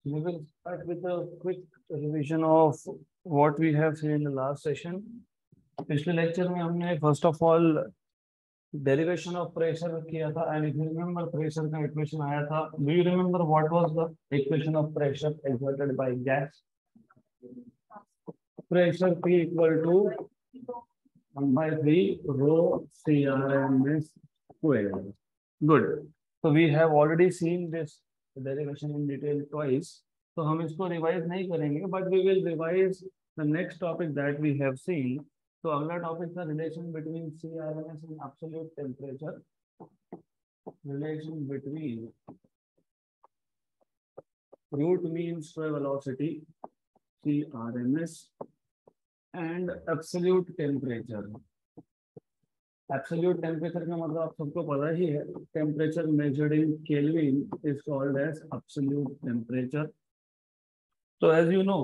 We will start with a quick revision of what we have seen in the last session. पिछले lecture में हमने first of all derivation of pressure किया था and if you remember pressure का equation आया था. Do you remember what was the equation of pressure exerted by gas? Pressure P equal to 1/3 rho CRMS square. Good. So we have already seen this derivation in detail twice. तो हम इसको revise नहीं करेंगे, but we will revise the next topic that we have seen. तो अगला topic था relation between CRMS and absolute temperature. Relation between root mean square velocity CRMS and absolute temperature. Absolute temperature का मतलब आप सबको पता ही है. Temperature measured in Kelvin is called as absolute temperature. तो एज यू नो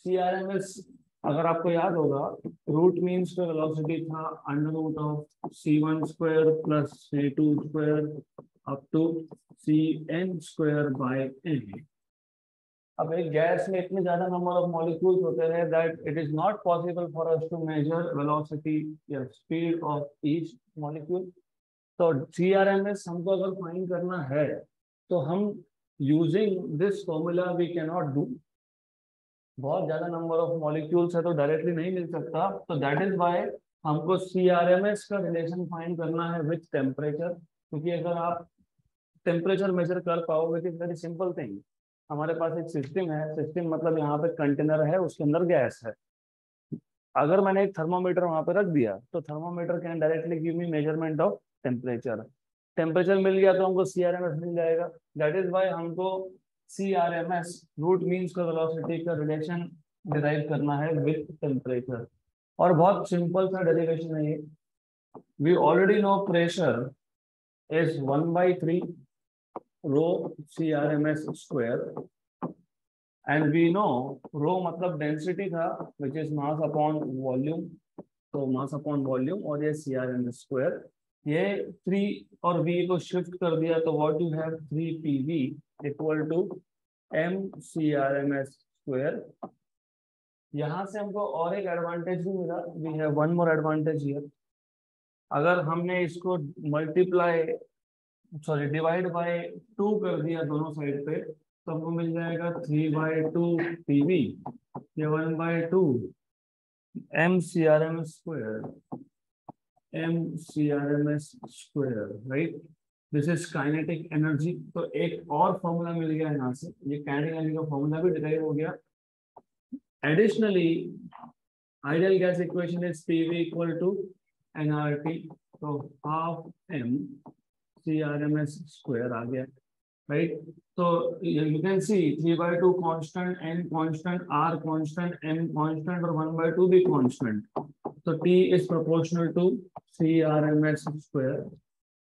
CRMS, अगर आपको याद होगा, रूट मीन स्क्वायर वेलोसिटी था under root of C1 square plus C2 square up to CN square by N. अब एक gas में इतने ज्यादा नंबर ऑफ मॉलिक्यूल्स होते हैं that it is not possible for us to measure velocity या speed of each molecule. तो CRMS हमको अगर फाइंड करना है तो हम using this formula we can not do. बहुत ज्यादा नंबर ऑफ मॉलिक्यूल्स है तो डायरेक्टली नहीं मिल सकता. तो दैट इज व्हाई हमको CRMS का रिलेशन फाइंड करना है विथ टेम्परेचर. क्योंकि अगर आप टेम्परेचर मेजर कर पाओगे तो वेरी सिंपल थिंग. हमारे पास एक सिस्टम है. सिस्टम मतलब यहाँ पे कंटेनर है, उसके अंदर गैस है. अगर मैंने एक थर्मोमीटर वहां पे रख दिया तो thermometer can directly give me measurement of temperature. Temperature मिल गया तो हमको CRMS मिल जाएगा. दैट इज व्हाई हमको CRMS रूट मीन्स का वेलोसिटी का रिलेशन डिराइव करना है विथ टेम्परेचर. और बहुत सिंपल सा डेरिवेशन है ये. We already know pressure is 1/3 rho CRMS square and we know rho मतलब डेंसिटी था which is mass upon volume. तो mass upon volume और ये CRMS square. ये 3 और V को शिफ्ट कर दिया तो what you have 3PV equal to M CRMS square. यहाँ से हमको और एक एडवांटेज भी मिला. We have one more advantage here. अगर हमने इसको डिवाइड बाय 2 कर दिया दोनों साइड पे तो हमको मिल जाएगा 3/2 PV. ये 1/2 MCRMS square, right. This is kinetic energy. तो एक और फॉर्मूला मिल गया यहाँ से. ये काइनेटिक एनर्जी का फॉर्मूला भी डिराइव हो गया. Additionally ideal gas equation is PV equal to nRT. तो हाफ M CRMS square आ गया, right? So you can see 3/2 constant, N constant, R constant, M constant और 1/2 भी constant. So T is proportional to CRMS square.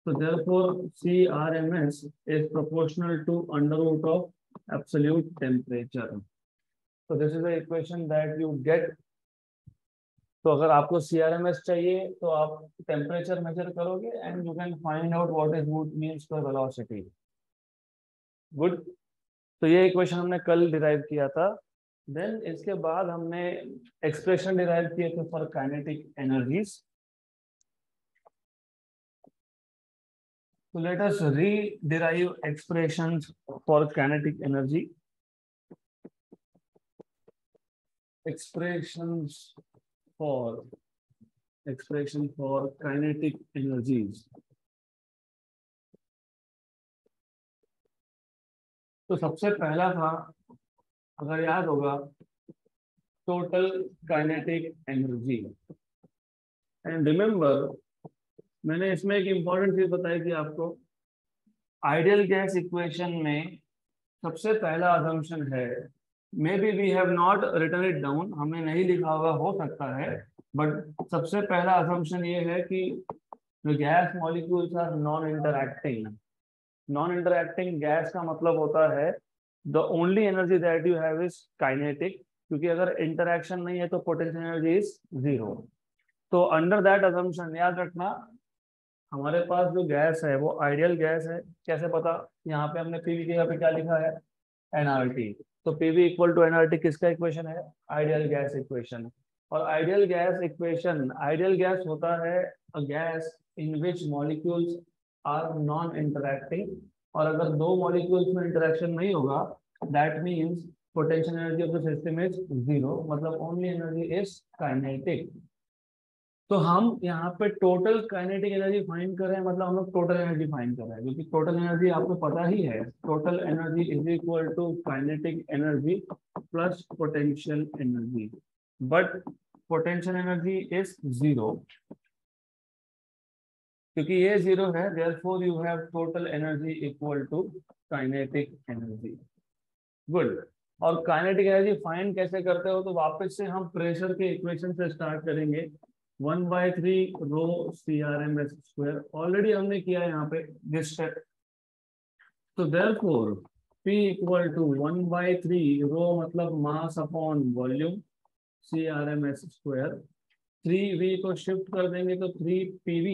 So therefore CRMS is proportional to under root of absolute temperature. So this is the equation that you get. तो अगर आपको CRMS चाहिए तो आप temperature measure करोगे and you can find out what is root mean square velocity. Good. तो ये equation हमने कल डिराइव किया था. देन इसके बाद हमने एक्सप्रेशन डिराइव किए थे फॉर काइनेटिक एनर्जीज. तो let us rederive expressions for kinetic energy. expression for kinetic energies. तो सबसे पहला था, अगर याद होगा, total kinetic energy. And remember मैंने इसमें एक इंपॉर्टेंट चीज बताई थी आपको. आइडियल गैस इक्वेशन में सबसे पहला असम्पशन है, maybe we have not written it down, हमने नहीं लिखा होगा, हो सकता है, बट सबसे पहला असम्पशन ये है कि the gas molecules are non-interacting. Non-interacting gas का मतलब होता है the only energy that you have is kinetic. क्योंकि अगर इंटरैक्शन नहीं है तो पोटेंशियल एनर्जी इज 0. तो अंडर दैट असम्पशन याद रखना हमारे पास जो गैस है वो आइडियल गैस है. कैसे पता? यहाँ पे हमने पीवी के यहाँ पे क्या लिखा है, एनआरटी। तो पीवी इक्वल टू एनआरटी किसका इक्वेशन है? Ideal gas equation. और ideal gas equation, ideal gas होता है a gas in which molecules are non interacting. और अगर दो मॉलिक्यूल्स में इंटरेक्शन नहीं होगा, that means potential energy of the system is zero, मतलब ओनली एनर्जी इज काइनेटिक। तो हम यहाँ पे टोटल काइनेटिक एनर्जी फाइंड कर रहे हैं, मतलब हम लोग टोटल एनर्जी फाइंड कर रहे हैं, क्योंकि टोटल एनर्जी आपको पता ही है, total energy is equal to kinetic energy plus potential energy. But potential energy is zero, क्योंकि ये जीरो है, therefore you have total energy equal to kinetic energy. Good. और काइनेटिक एनर्जी फाइंड कैसे करते हो? तो वापस से हम प्रेशर के इक्वेशन से स्टार्ट करेंगे। 1/3 रो CRMS स्क्वायर, ऑलरेडी हमने किया है यहाँ पे दिस स्टेप। तो therefore P equal to 1/3 rho मतलब mass upon volume CRMS square. 3V को शिफ्ट कर देंगे तो 3PV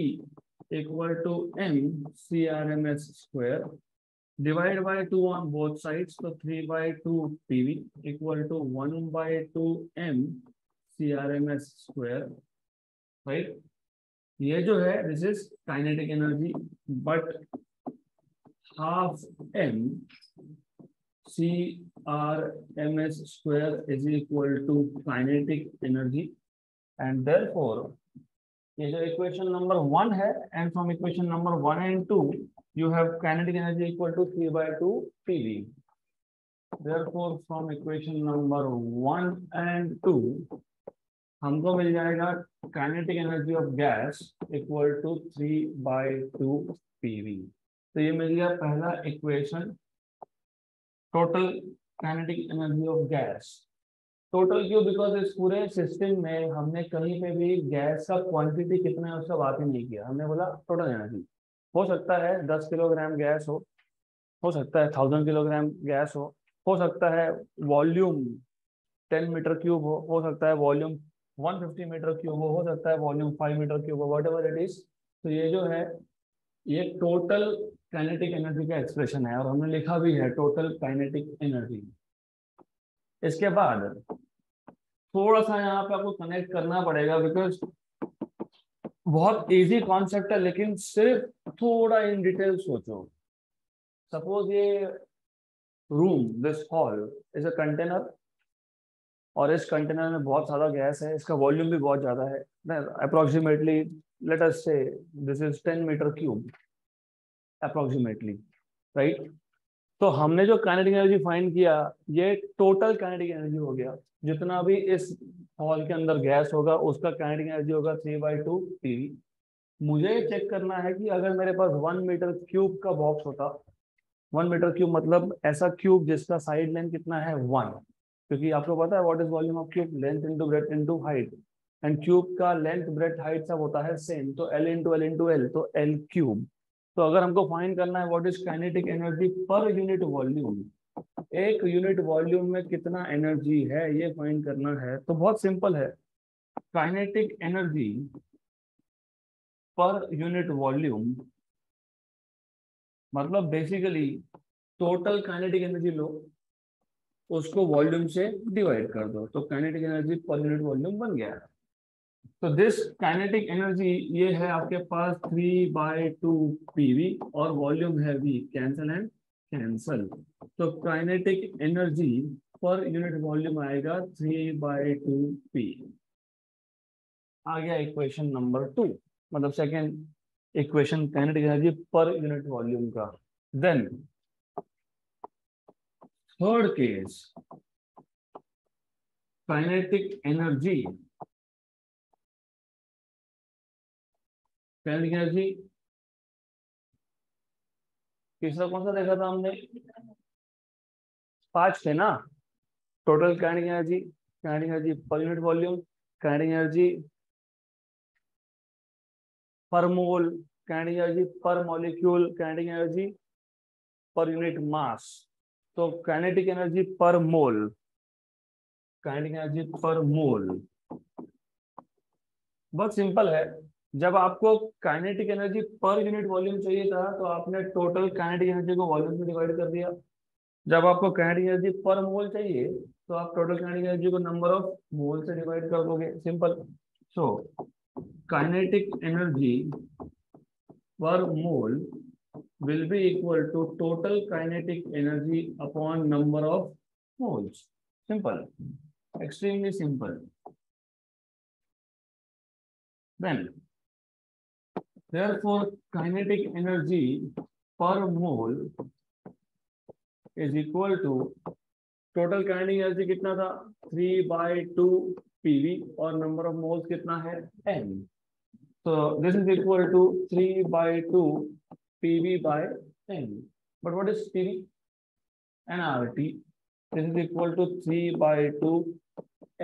equal to M CRMS square, divide by 2 on both sides, तो 3/2 PV equal to 1/2 M CRMS square, right. ये जो है this is kinetic energy, but half M CRMS square is equal to kinetic energy, and therefore ये जो equation number 1 है, and from equation number 1 and 2 you have kinetic energy equal to 3/2 PV. Therefore from equation number 1 and 2 हमको मिल जाएगा kinetic energy of gas equal to 3/2 PV। तो ये मिल गया पहला equation, total kinetic energy of gas. Total क्यों? Because इस पूरे सिस्टम में हमने कहीं पे भी गैस का क्वांटिटी कितना है उसका बात ही नहीं किया, हमने बोला टोटल एनर्जी। हो सकता है 10 किलोग्राम गैस हो सकता है 1000 किलोग्राम गैस हो सकता है वॉल्यूम 10 मीटर क्यूब हो सकता है वॉल्यूम 150 मीटर क्यूब हो सकता है वॉल्यूम 5 मीटर क्यूब हो, वट एवर इट इज। तो ये जो है ये टोटल काइनेटिक एनर्जी का एक्सप्रेशन है, और हमने लिखा भी है टोटल काइनेटिक एनर्जी। इसके बाद थोड़ा सा यहाँ पे आपको कनेक्ट करना पड़ेगा, बिकॉज बहुत इजी कॉन्सेप्ट है, लेकिन सिर्फ थोड़ा इन डिटेल सोचो। सपोज ये room, this hall is a container, और इस कंटेनर में बहुत सारा गैस है, इसका वॉल्यूम भी बहुत ज्यादा है, approximately let us say this is 10 meter cube approximately, right. तो हमने जो काइनेटिक एनर्जी फाइंड किया, ये टोटल काइनेटिक एनर्जी हो गया, जितना भी इस हॉल के अंदर गैस होगा उसका काइनेटिक एनर्जी होगा 3/2 PV। मुझे चेक करना है कि अगर मेरे पास 1 मीटर क्यूब का बॉक्स होता, 1 मीटर क्यूब मतलब ऐसा क्यूब जिसका साइड लेंथ कितना है 1, क्योंकि आपको पता है what is volume of cube, length into breadth into height, and cube का लेंथ ब्रेड्थ हाइट सब होता है सेम, तो L into L into L, तो L क्यूब। तो अगर हमको फाइंड करना है what is kinetic energy per unit volume, एक यूनिट वॉल्यूम में कितना एनर्जी है ये फाइंड करना है, तो बहुत सिंपल है। Kinetic energy per unit volume मतलब बेसिकली टोटल काइनेटिक एनर्जी लो, उसको वॉल्यूम से डिवाइड कर दो, तो kinetic energy per unit volume बन गया। तो दिस काइनेटिक एनर्जी ये है आपके पास 3/2 PV, और वॉल्यूम है V, कैंसल एंड कैंसल। तो kinetic energy per unit volume आएगा 3/2 P। आ गया इक्वेशन नंबर 2, मतलब second equation kinetic energy per unit volume का। Then third case, kinetic energy, kinetic energy तीसरा कौन सा देखा था हमने? 5 थे ना, total kinetic energy, kinetic energy per unit volume, kinetic energy per मोल, kinetic energy per molecule, kinetic energy per unit mass. तो काइनेटिक एनर्जी पर मोल, काइनेटिक एनर्जी पर मोल बहुत सिंपल है। जब आपको kinetic energy per unit volume चाहिए था, तो आपने total kinetic energy को वॉल्यूम से डिवाइड कर दिया, जब आपको काइनेटिक एनर्जी पर मोल चाहिए तो आप टोटल काइनेटिक एनर्जी को नंबर ऑफ मोल से डिवाइड कर दोगे, simple. So kinetic energy per mole will be equal to total kinetic energy upon number of moles. Simple, extremely simple. Then therefore kinetic energy per mole is equal to total kinetic energy कितना था 3/2 PV और number of moles कितना है n. So this is equal to 3/2 PV by n. But what is PV? nRT. This is equal to 3/2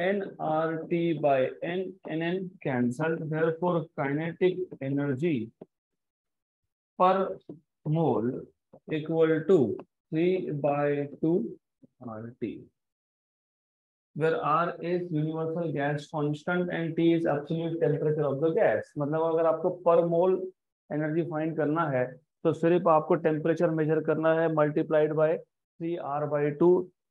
nRT by n. N cancelled. Therefore, kinetic energy per mole equal to 3/2 RT, where R is universal gas constant and T is absolute temperature of the gas. मतलब अगर आपको पर मोल energy find करना है तो सिर्फ आपको temperature measure करना है multiplied by 3R/2.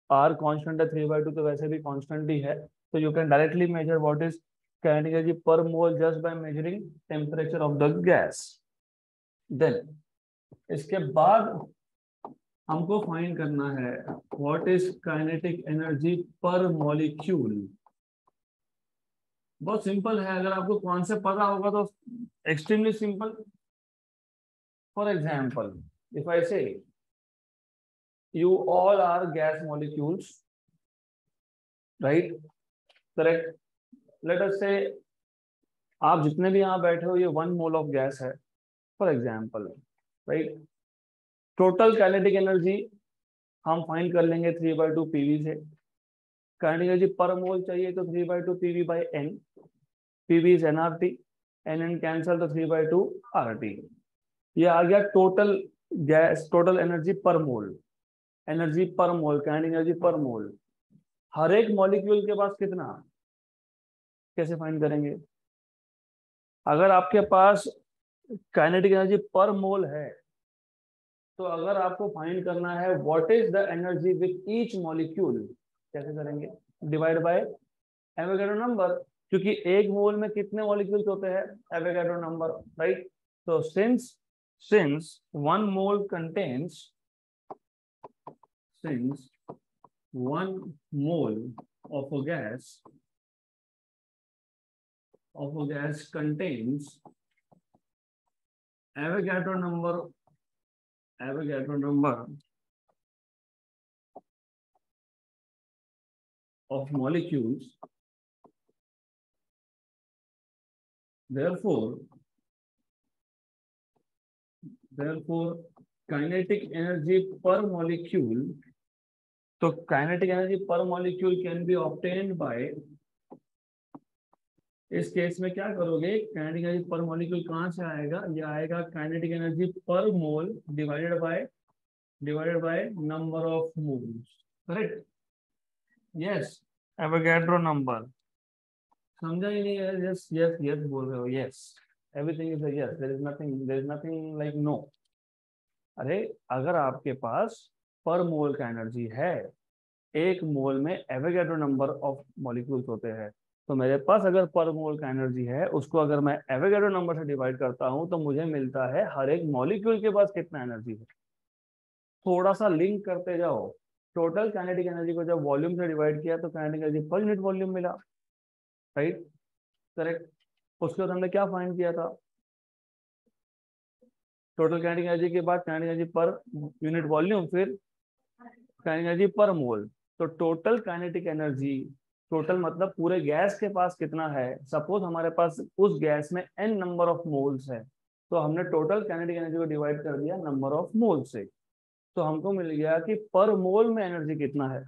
R constant है, 3/2 तो वैसे भी कांस्टेंट ही है, तो you can directly measure what is kinetic energy per mole just by measuring temperature of the gas. Then इसके बाद हमको फाइंड करना है what is kinetic energy per molecule. बहुत सिंपल है, अगर आपको कॉन्सेप्ट पता होगा तो extremely simple. For example, if I say you all are gas molecules, right? Correct. Let us say आप जितने भी यहाँ बैठे हो ये 1 मोल ऑफ गैस है for example, right? Total kinetic energy हम फाइंड कर लेंगे 3/2 PV से. काइनेटिक एनर्जी पर मोल चाहिए तो 3/2 PV by n. PV is nRT, n cancel तो 3/2 RT. ये आ गया total gas, total energy per मोल. एनर्जी पर मोल, काइनेटिक एनर्जी पर मोल. हर एक मॉलिक्यूल के पास कितना, कैसे फाइंड करेंगे? अगर आपके पास काइनेटिक एनर्जी पर मोल है तो अगर आपको फाइंड करना है what is the energy with each molecule, कैसे करेंगे? डिवाइड बाय एवोगाड्रो नंबर, क्योंकि एक मोल में कितने मॉलिक्यूल्स होते हैं? Avogadro number, right? तो since 1 mole contains, since 1 mole of a gas contains Avogadro number of molecules, therefore kinetic energy per molecule, तो kinetic energy per molecule can be obtained by, इस केस में क्या करोगे, kinetic energy per molecule कहां से आएगा? ये आएगा kinetic energy per mole divided by number of moles, correct? Yes, Avogadro number. समझा ही नहीं है? यस यस यस बोल रहे हो. Yes, everything is yes, there is nothing like no. अरे अगर आपके पास पर मोल का एनर्जी है, एक मोल में एवोगाड्रो नंबर ऑफ मॉलिक्यूल्स होते हैं, तो मेरे पास अगर पर मोल का एनर्जी है उसको अगर मैं एवोगाड्रो नंबर से डिवाइड करता हूं तो मुझे मिलता है हर एक मॉलिक्यूल के पास कितना एनर्जी है. थोड़ा सा लिंक करते जाओ. टोटल काइनेटिक एनर्जी को जब वॉल्यूम से डिवाइड किया तो kinetic energy per unit volume मिला, राइट? करेक्ट. उसके बाद हमने क्या फाइंड किया था? टोटल काइनेटिक एनर्जी के बाद kinetic energy per unit volume, फिर काइनेटिक एनर्जी पर मोल. तो टोटल काइनेटिक एनर्जी, टोटल मतलब पूरे गैस के पास कितना है. सपोज हमारे पास उस गैस में n नंबर ऑफ मोल्स है, तो हमने टोटल काइनेटिक एनर्जी को डिवाइड कर दिया नंबर ऑफ मोल से, तो हमको मिल गया कि पर मोल में एनर्जी कितना है.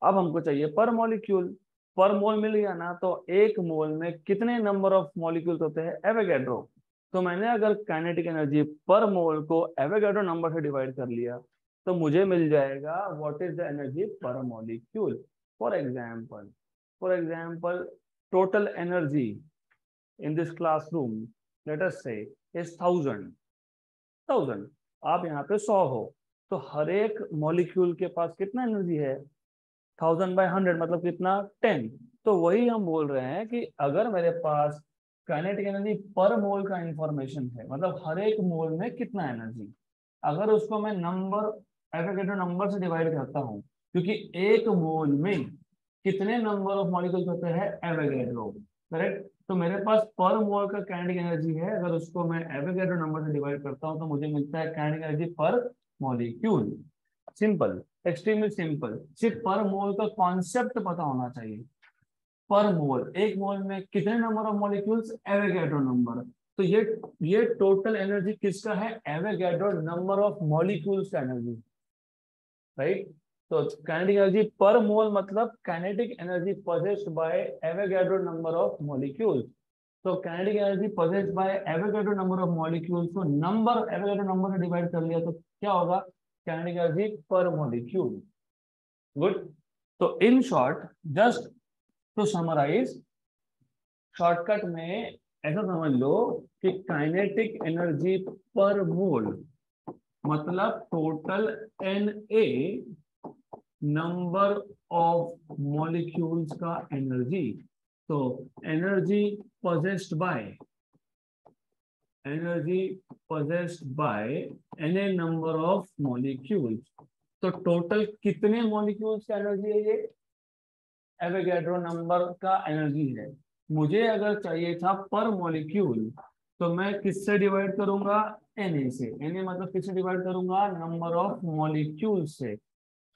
अब हमको चाहिए पर मॉलिक्यूल. पर मोल मिल गया ना, तो एक मोल में कितने नंबर ऑफ मॉलिक्यूल्स होते हैं? एवोगाड्रो. तो मैंने अगर काइनेटिक एनर्जी पर मोल को एवोगाड्रो नंबर से डिवाइड कर लिया तो मुझे मिल जाएगा what is the energy per molecule. For example total energy in this classroom late us से इज 1000. आप यहाँ पे 100 हो, तो हर एक मॉलिक्यूल के पास कितना एनर्जी है, 1000/100 मतलब कितना, 10। तो वही हम बोल रहे हैं कि अगर मेरे पास काइनेटिक एनर्जी पर मोल का इंफॉर्मेशन है, मतलब हर एक मोल में कितना एनर्जी, अगर उसको मैं नंबर, एवोगैड्रो नंबर से डिवाइड करता हूँ, क्योंकि एक मोल में कितने नंबर ऑफ मॉलिक्यूल्स होते हैं, एवोगैड्रो, करेक्ट। तो मेरे पास पर मोल का काइनेटिक एनर्जी है, अगर उसको मैं एवोगैड्रो नंबर से डिवाइड करता हूँ तो मुझे मिलता है kinetic energy per molecule. Simple, extremely simple, सिर्फ पर मोल का कॉन्सेप्ट पता होना चाहिए। पर मोल, एक मोल में कितने number of molecules, Avogadro number. तो ये टोटल एनर्जी किसका है, एवोगैड्रो नंबर ऑफ मॉलिक्यूल्स का एनर्जी, राइट। तो काइनेटिक एनर्जी पर मोल मतलब kinetic energy possessed by Avogadro number of molecules. तो kinetic energy possessed by Avogadro number of molecules को number, Avogadro number से divide कर लिया तो क्या होगा, kinetic energy per molecule. Good. तो in short, just to summarize, shortcut में ऐसा समझ लो कि काइनेटिक एनर्जी पर मोल मतलब total Na number of molecules का एनर्जी। तो energy possessed bye, energy possessed bye Na number of molecules. तो total कितने मॉलिक्यूल्स का एनर्जी है, ये एवोगैड्रो नंबर का एनर्जी है। मुझे अगर चाहिए था पर मॉलिक्यूल, तो मैं किससे डिवाइड करूंगा, Na से। Na मतलब किससे डिवाइड करूंगा, नंबर ऑफ मॉलिक्यूल से,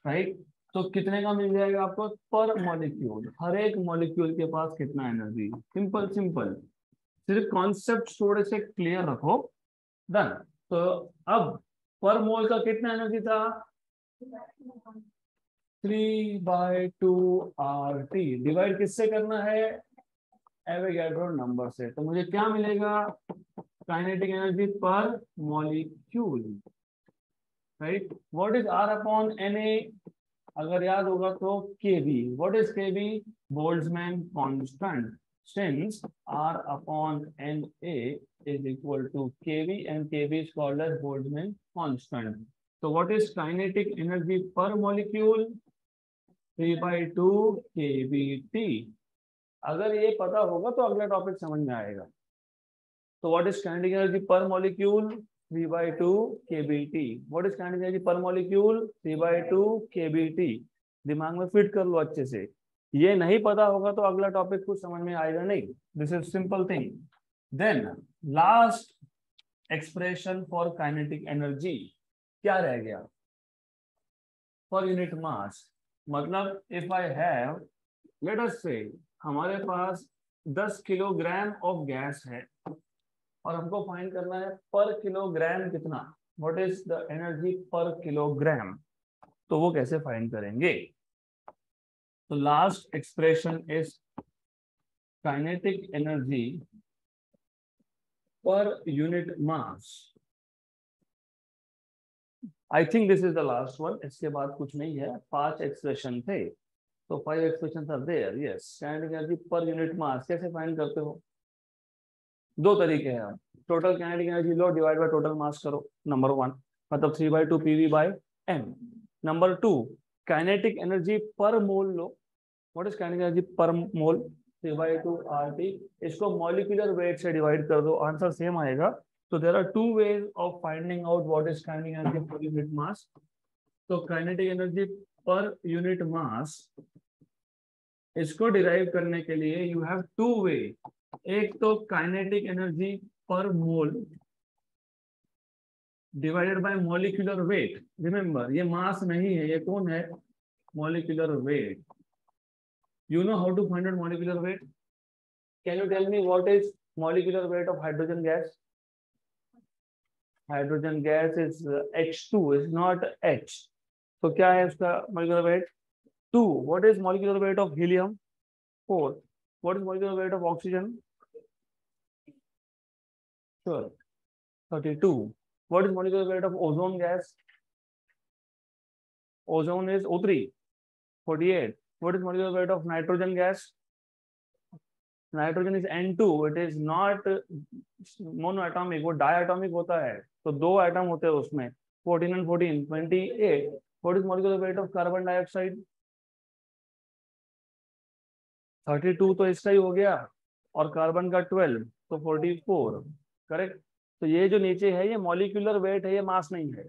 राइट। तो कितने का मिल जाएगा आपको, पर मॉलिक्यूल, हर एक मॉलिक्यूल के पास कितना एनर्जी। सिंपल सिंपल, सिर्फ कॉन्सेप्ट थोड़े से क्लियर रखो, डन। तो अब पर मोल का कितना एनर्जी था, 3/2 RT। डिवाइड किससे करना है, एवोगैड्रो नंबर से। तो मुझे क्या मिलेगा, kinetic energy per molecule, right. What is R/Na, अगर याद होगा तो Kb। What is Kb, Boltzmann constant, since R/Na is equal to Kb and Kb is called as Boltzmann constant. So what is kinetic energy per molecule, 3/2 kBt। अगर ये पता होगा तो अगला टॉपिक समझ में आएगा। तो what is kinetic energy per molecule, 3/2 kBt। What is kinetic energy per molecule, 3/2 kBt। दिमाग में फिट कर लो अच्छे से, ये नहीं पता होगा तो अगला टॉपिक कुछ समझ में आएगा नहीं। This is simple thing. Then last expression for kinetic energy क्या रह गया, पर यूनिट मास। मतलब if I have, let us से हमारे पास 10 किलोग्राम ऑफ गैस है और हमको फाइंड करना है पर किलोग्राम कितना, व्हाट इज द एनर्जी पर किलोग्राम। तो वो कैसे फाइंड करेंगे, तो last expression is kinetic energy per unit mass. I think this is the last one, इसके बाद कुछ नहीं है, 5 एक्सप्रेशन थे। तो 5 expression are there. Yes, kinetic energy per unit mass कैसे फाइंड करते हो, दो तरीके हैं। टोटल काइनेटिक एनर्जी लो, डिवाइड बाय टोटल मास करो, नंबर 1, मतलब 3/2 PV/m। Number 2, kinetic energy per mole लो। What is kinetic energy per mole, 3/2 RT। इसको मॉलिक्यूलर वेट से डिवाइड कर दो, आंसर सेम आएगा। तो there are 2 ways of finding out what is kinetic energy per unit mass. तो kinetic energy per unit mass, इसको derive करने के लिए यू हैव 2 वे। एक तो kinetic energy per mole divided by molecular weight. Remember ये मास नहीं है, ये कौन है, molecular weight. You know how to find out molecular weight, can you tell me what is molecular weight of hydrogen gas. Hydrogen gas is H2, is not H। तो क्या है उसका molecular weight, 2। What is molecular weight of helium, 4। What is molecular weight of oxygen, sure, 32. What is molecular weight of ozone gas? Ozone is O3, 48. What is molecular weight of nitrogen gas? Nitrogen is N2. It is not monoatomic, वो diatomic होता है, तो 2 atom होते हैं उसमें। 14 and 14, 28. What is molecular weight of carbon dioxide? 32 तो इसका ही हो गया, और कार्बन का 12 तो 44, करेक्ट। तो ये जो नीचे है ये मॉलिक्यूलर वेट है, ये मास नहीं है।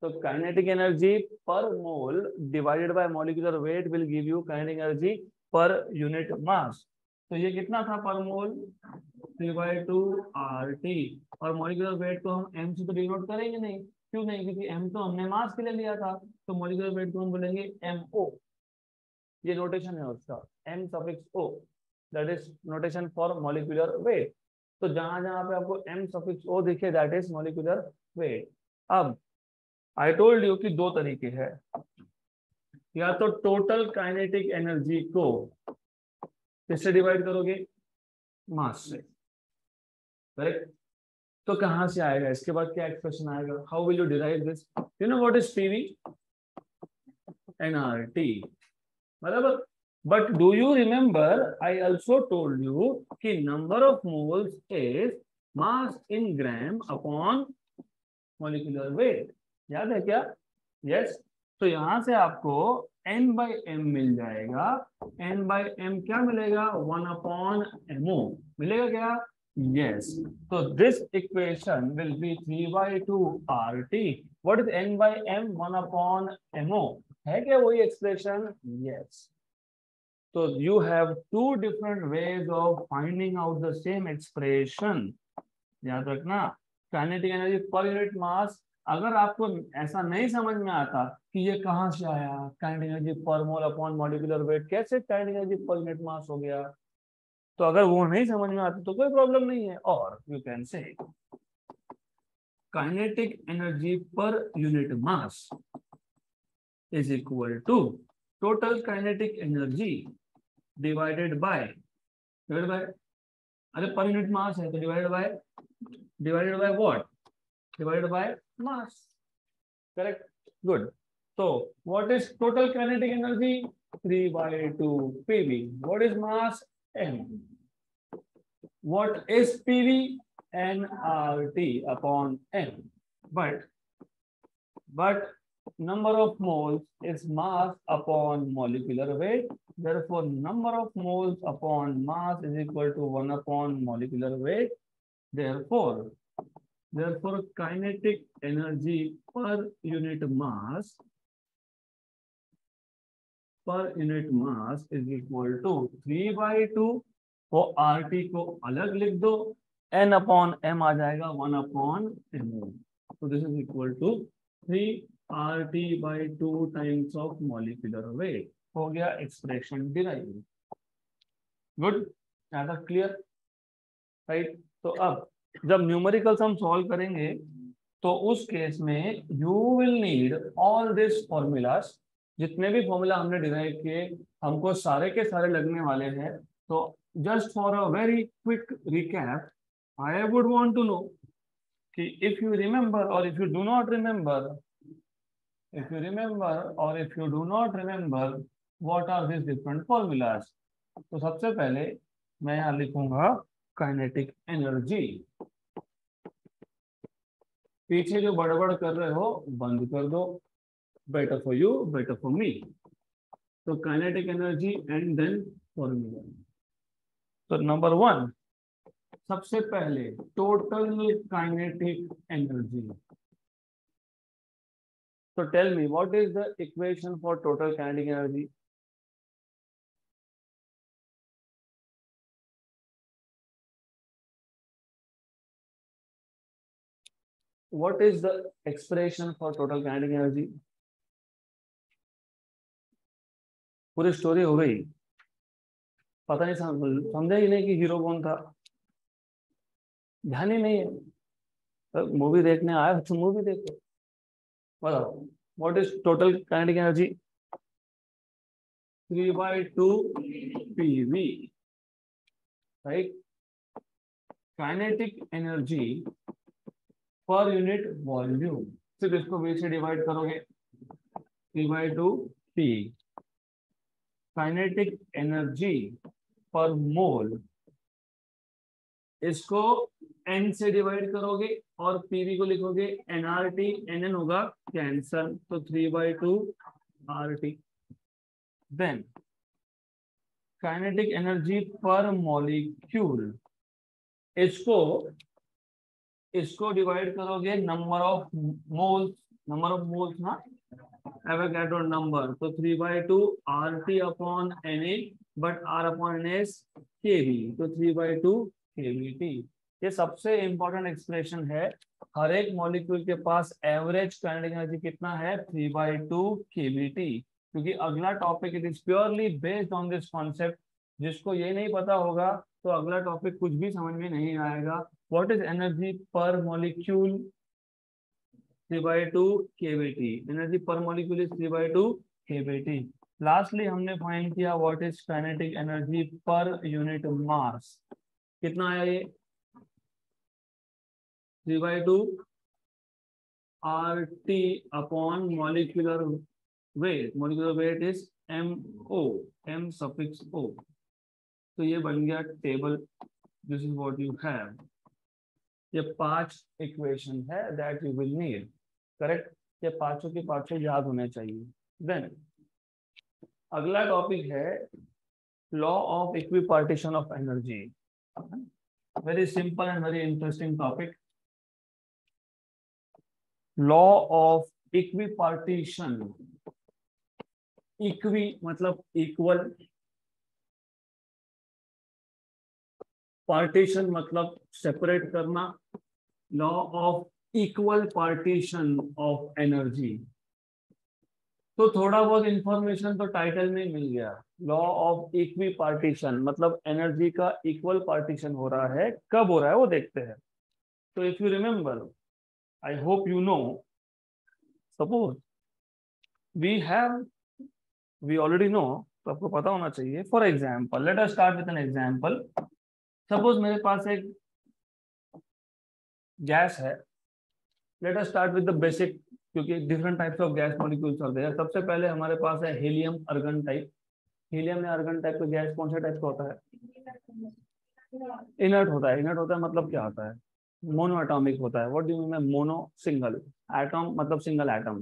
तो kinetic energy per mole divided by molecular weight will give you kinetic energy per unit mass. तो ये कितना था पर मोल? 3/2 RT। और मॉलिक्यूलर वेट को हम m से तो डिनोट करेंगे नहीं, क्यों नहीं? क्योंकि m तो हमने मास के लिए लिया था, तो मॉलिक्यूलर वेट को हम बोलेंगे MO। ये नोटेशन है उसका, m suffix o, that is notation for molecular weight. तो जहां जहां पे आपको m सफिक्स o दिखे, दैट इज मॉलिक्यूलर वेट। अब आई टोल्ड यू कि दो तरीके हैं, या तो टोटल काइनेटिक एनर्जी को किससे डिवाइड करोगे? मास से, करेक्ट। तो कहां से आएगा? इसके बाद क्या एक्सप्रेशन आएगा? How will you derive this? You know what is PV? nRT, बराबर। But do you remember I also told you कि number of moles is mass in gram upon molecular weight, याद है क्या? यस। तो यहां से आपको n/m मिल जाएगा। n/m क्या मिलेगा? 1/mo मिलेगा क्या? यस। तो this equation will be 3/2 RT। What is n/m? 1/mo। है क्या वही एक्सप्रेशन? यस। तो you have two different ways of finding out the same expression. याद रखना, kinetic energy per unit mass. अगर आपको ऐसा नहीं समझ में आता कि ये कहां से आया, kinetic energy per mole upon molecular wait कैसे काइनेटिक एनर्जी पर यूनिट मास हो गया, तो अगर वो नहीं समझ में आता तो कोई प्रॉब्लम नहीं है। और you can say kinetic energy per unit mass is equal to total kinetic energy divided by अरे पर यूनिट मास है तो divided by what? Divided by mass, correct. Good. तो what is total kinetic energy? 3/2 PV। What is mass? m। What is PV? nRT upon m। but number of moles is mass upon molecular weight, therefore number of moles upon mass is equal to 1 upon molecular weight। therefore kinetic energy per unit mass is equal to 3/2। वो RT को अलग लिख दो, n upon m आ जाएगा 1/mo। so this is equal to 3RT/2 times of molecular weight। हो गया expression derive. Good, ज्यादा clear, right. तो अब जब न्यूमेरिकल्स हम सॉल्व करेंगे तो उस केस में you will need all this formulas. जितने भी फॉर्मूला हमने डिराइव किए हमको सारे के सारे लगने वाले हैं। तो just for a very quick recap, I would want to know कि इफ यू रिमेंबर और if you do not remember, what are this different formulas. तो सबसे पहले मैं यहां लिखूंगा काइनेटिक एनर्जी। पीछे जो बड़बड़ कर रहे हो बंद कर दो, better for you, better for me. तो kinetic energy and then formula. तो नंबर 1, सबसे पहले टोटल काइनेटिक एनर्जी। तो tell me what is the equation for total kinetic energy? What is the expression for total kinetic energy? पूरी story हो गई, पता नहीं समझा ही नहीं कि हीरो कौन था, ध्यान ही नहीं है। तो मूवी देखने आया तो मूवी देखो, बताओ what is total kinetic energy? 3/2 PV, right. Kinetic energy per unit volume, सिर्फ इसको v से डिवाइड करोगे, 3/2 P। काइनेटिक एनर्जी पर मोल, इसको n से डिवाइड करोगे और pv को लिखोगे nRT, nn होगा कैंसल, तो 3/2 RT। Then kinetic energy per molecule, इसको डिवाइड करोगे नंबर ऑफ मोल्स ना, एवोगैड्रो नंबर, तो 3/2 RT upon Na, but R upon NS kV, तो 3/2 kVT। ये सबसे इंपॉर्टेंट एक्सप्रेशन है। हर एक मॉलिक्यूल के पास एवरेज काइनेटिक एनर्जी कितना है, 3/2 kVT। क्योंकि अगला topic it is purely based on this concept. जिसको ये नहीं पता होगा तो अगला टॉपिक कुछ भी समझ में नहीं आएगा। What is energy per molecule, 3/2 kVT। Energy per molecule is 3/2 kVT। Lastly हमने फाइंड किया what is kinetic energy per unit मास। कितना आया ये, 3/2 RT upon molecular wait. Molecular weight is MO, M suffix O। तो ये बन गया table, this is what you have. ये 5 इक्वेशन है that you will need, correct. ये पांचों के पांचों याद होने चाहिए। देन अगला टॉपिक है law of equipartition of energy. Very simple and very interesting topic. Law of equipartition, equi मतलब इक्वल, पार्टीशन मतलब सेपरेट करना। Law of equal partition of energy. तो थोड़ा बहुत इंफॉर्मेशन तो टाइटल में मिल गया। लॉ ऑफ इक्वी पार्टीशन मतलब एनर्जी का इक्वल पार्टीशन हो रहा है, कब हो रहा है वो देखते हैं। तो if you remember, I hope you know, suppose we already know, तो आपको पता होना चाहिए। For example, let us start with an example. Suppose मेरे पास एक गैस है। Let us start with the basic, क्योंकि different types of gas molecules are there. सबसे पहले हमारे पास है हीलियम अर्गन टाइप। हीलियम या अर्गन टाइप का गैस कौन सा टाइप का होता है, इनर्ट होता है। इनर्ट होता है मतलब क्या होता है, मोनो एटॉमिक होता है। What do you mean mono, single, atom मतलब सिंगल एटम।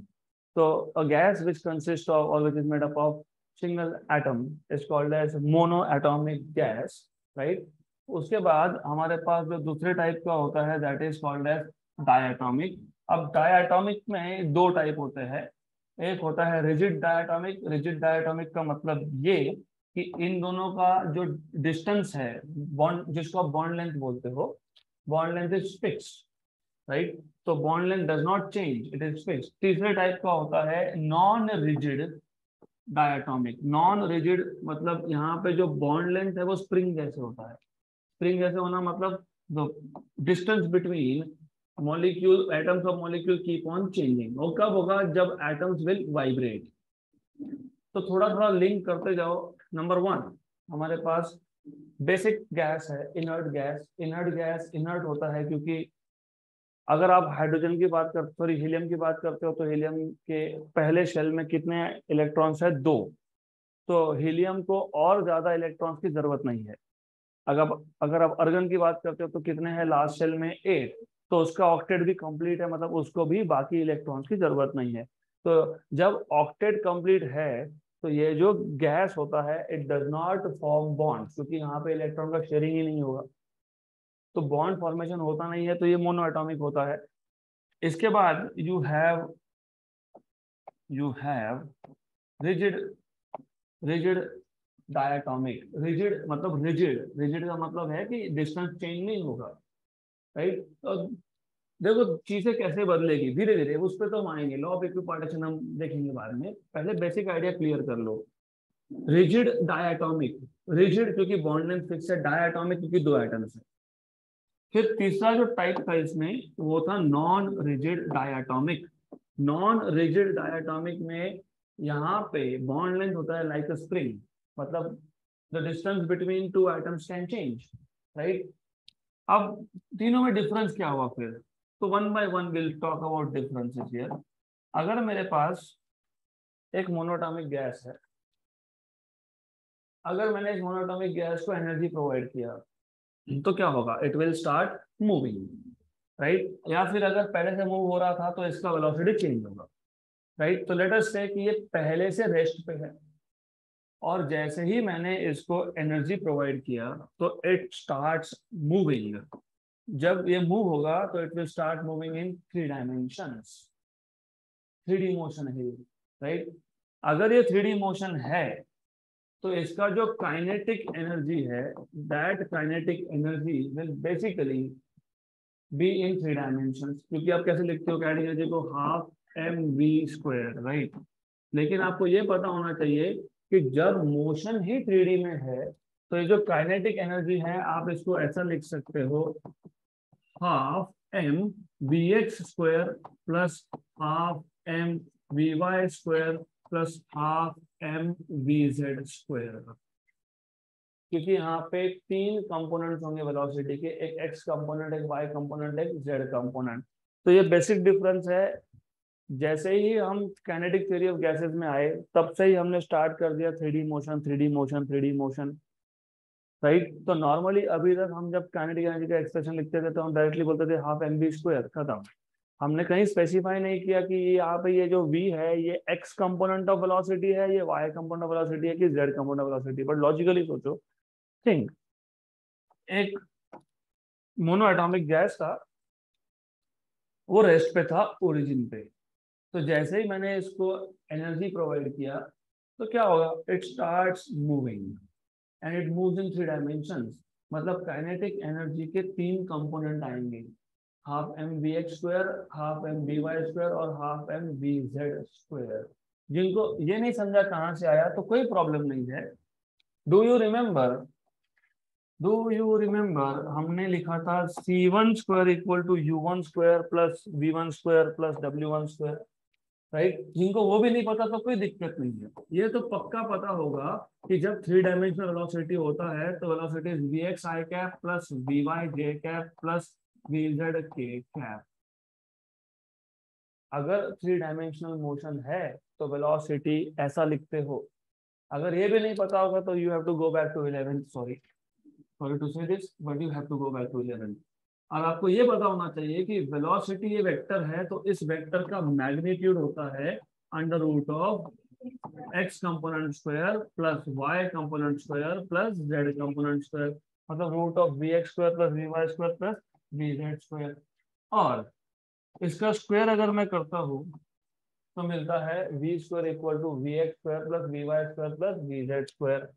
तो a gas which consist of और which is made up of single atom is called as mono atomic gas, right. उसके बाद हमारे पास जो दूसरे टाइप का होता है that is called as diatomic. अब डायटोमिक में दो टाइप होते हैं। एक होता है रिजिड डायटोमिक। रिजिड डायटोमिक का मतलब ये कि इन दोनों का जो डिस्टेंस है, बॉन्ड जिसको आप बॉन्ड लेंथ बोलते हो, bond length is fix, right. तो bond length does not change, it is fix. तीसरे टाइप का होता है non rigid diatomic. Non rigid मतलब यहाँ पे जो बॉन्ड लेंथ है वो स्प्रिंग जैसे होता है। स्प्रिंग जैसे होना मतलब the distance between molecule, atoms of molecule keep on changing. वो कब होगा, जब एटम्स विल वाइब्रेट। तो थोड़ा थोड़ा लिंक करते जाओ। नंबर 1 हमारे पास बेसिक गैस है, inert gas. Inert gas inert होता है क्योंकि अगर आप हाइड्रोजन की बात कर, सॉरी हीलियम की बात करते हो, तो हीलियम के पहले शेल में कितने इलेक्ट्रॉन्स है, 2। तो हीलियम को और ज्यादा इलेक्ट्रॉन्स की जरूरत नहीं है। अगर आप अर्गन की बात करते हो तो कितने हैं लास्ट शेल में, 8। तो उसका ऑक्टेट भी कंप्लीट है, मतलब उसको भी बाकी इलेक्ट्रॉन्स की जरूरत नहीं है। तो जब ऑक्टेट कंप्लीट है तो ये जो गैस होता है it does not form bond, क्योंकि यहाँ पे इलेक्ट्रॉन का शेयरिंग ही नहीं होगा, तो बॉन्ड फॉर्मेशन होता नहीं है। तो ये मोनो एटॉमिक होता है। इसके बाद you have rigid rigid diatomic. Rigid मतलब रिजिड का मतलब है कि डिस्टेंस चेंज नहीं होगा, राइट। तो देखो चीजें कैसे बदलेगी धीरे धीरे, उस पर तो हम आएंगे। लॉ ऑफ इक्विपार्टीशन हम देखेंगे बाद में, पहले बेसिक आइडिया क्लियर कर लो। रिजिड डायटोमिक, रिजिड क्योंकि बॉन्ड लेंथ फिक्स है, डायटोमिक क्योंकि 2 एटम्स है। फिर तीसरा जो टाइप था इसमें वो था non rigid diatomic. Non rigid diatomic में यहाँ पे बॉन्ड लेंथ होता है लाइक अ स्प्रिंग, मतलब the distance between 2 atoms can change, right. अब तीनों में डिफरेंस क्या हुआ फिर, तो one by one will talk about differences here. अगर मेरे पास एक मोनोटॉमिक गैस है, अगर मैंने इस मोनोटॉमिक गैस को एनर्जी प्रोवाइड किया, तो क्या होगा, it will start moving, right. या फिर अगर पहले से मूव हो रहा था तो इसका वेलोसिटी चेंज होगा, राइट। तो लेट अस से कि ये पहले से रेस्ट पे है, और जैसे ही मैंने इसको एनर्जी प्रोवाइड किया तो इट स्टार्ट्स मूविंग। जब ये मूव होगा तो it will start moving in 3 dimensions. 3D motion है, राइट। अगर ये 3D मोशन है तो इसका जो काइनेटिक एनर्जी है, that kinetic energy will basically be in 3 dimensions. क्योंकि आप कैसे लिखते हो काइनेटिक एनर्जी को, हाफ mv², राइट। लेकिन आपको ये पता होना चाहिए कि जब मोशन ही 3D में है तो ये जो काइनेटिक एनर्जी है आप इसको ऐसा लिख सकते हो, half mvx² plus half mvy² plus half mvz²। क्योंकि यहाँ पे 3 कंपोनेंट्स होंगे वेलोसिटी के, एक x कंपोनेंट, एक y कंपोनेंट, एक z कंपोनेंट। तो ये बेसिक डिफरेंस है। जैसे ही हम काइनेटिक थ्योरी ऑफ गैसेस में आए तब से ही हमने स्टार्ट कर दिया 3D motion, 3D motion, 3D motion, right. तो नॉर्मली अभी तक हम जब काइनेटिक एनर्जी का एक्सप्रेशन लिखते थे तो हम डायरेक्टली बोलते थे हाफ mv², खत्म। हमने कहीं स्पेसिफाई नहीं किया कि यहाँ पे ये जो v है ये x कंपोनेंट ऑफ वेलोसिटी है, ये y कंपोनेंट ऑफ वेलोसिटी है, कि z component of velocity. But logically सोचो, थिंक, एक मोनो एटॉमिक गैस था, वो रेस्ट पे था ओरिजिन पे। तो जैसे ही मैंने इसको एनर्जी प्रोवाइड किया तो क्या होगा, it starts moving and it moves in 3 dimensions. मतलब काइनेटिक एनर्जी के 3 कंपोनेंट आएंगे, हाफ mvx², हाफ mvy² और हाफ mvz²। जिनको ये नहीं समझा कहाँ से आया तो कोई प्रॉब्लम नहीं है। डू यू रिमेम्बर, हमने लिखा था c1² equal to u1² plus v1² plus w1², right. जिनको वो भी नहीं पता तो कोई दिक्कत नहीं है। ये तो पक्का पता होगा कि जब 3 डायमेंशनल वेलोसिटी होता है तो velocity vx i cap plus vy j cap plus vz k cap. अगर 3 डायमेंशनल मोशन है तो वेलोसिटी ऐसा लिखते हो। अगर ये भी नहीं पता होगा तो you have to go back to 11th, sorry to say this, but you have to go back to 11th। और आपको ये पता होना चाहिए कि वेलोसिटी ये वेक्टर है तो इस वेक्टर का मैग्नीट्यूड होता है under root of x component square plus y component square plus z component square, मतलब root of vx² plus vy² plus vz²। और इसका स्क्वायर अगर मैं करता हूँ तो मिलता है v² equal to vx² plus vy² plus vz²।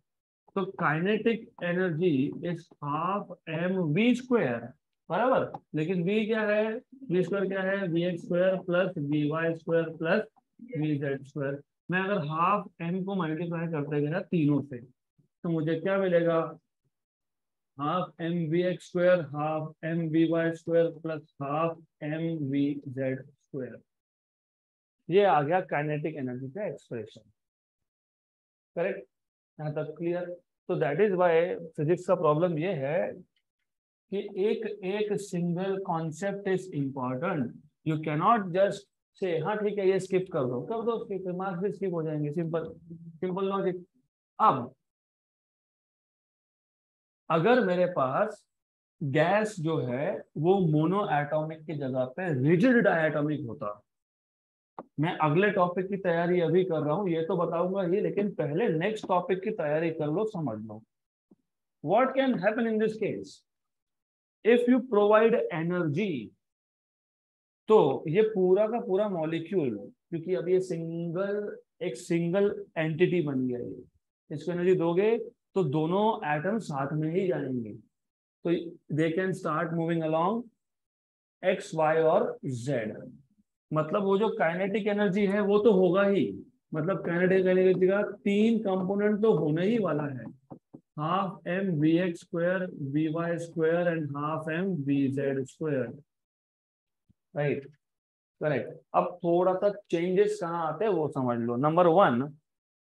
तो kinetic energy is half mv², बराबर। लेकिन v क्या है, v² क्या है, vx² plus vy² plus vz²। मैं अगर हाफ m को मल्टीप्लाई करते गया तीनों से तो मुझे क्या मिलेगा, half mvx², half mvy² plus half mvz²। ये आ गया काइनेटिक एनर्जी का एक्सप्रेशन, करेक्ट। यहाँ तक क्लियर। तो दैट इज वाई फिजिक्स का प्रॉब्लम ये है कि एक एक single concept is important. You cannot just say हाँ ठीक है ये स्किप कर दो स्किप, मार्क्स भी स्किप हो जाएंगे। Simple simple logic. अब अगर मेरे पास गैस जो है वो मोनो एटॉमिक की जगह पे रिजिड डायटॉमिक होता, मैं अगले टॉपिक की तैयारी अभी कर रहा हूं, ये तो बताऊंगा ही, लेकिन पहले नेक्स्ट टॉपिक की तैयारी कर लो, समझ लो। What can happen in this case if you provide energy. तो ये पूरा का पूरा मॉलिक्यूल, क्योंकि अब ये एक सिंगल एंटिटी बन गया, ये इसको एनर्जी दोगे तो दोनों एटम साथ में ही जाएंगे, तो they can start moving along x y और जेड। मतलब वो जो काइनेटिक एनर्जी है वो तो होगा ही, मतलब काइनेटिक एनर्जी का 3 कंपोनेंट तो होने ही वाला है, half mvx² vy² and half mvz², right, correct. अब थोड़ा सा चेंजेस कहाँ आते हैं वो समझ लो।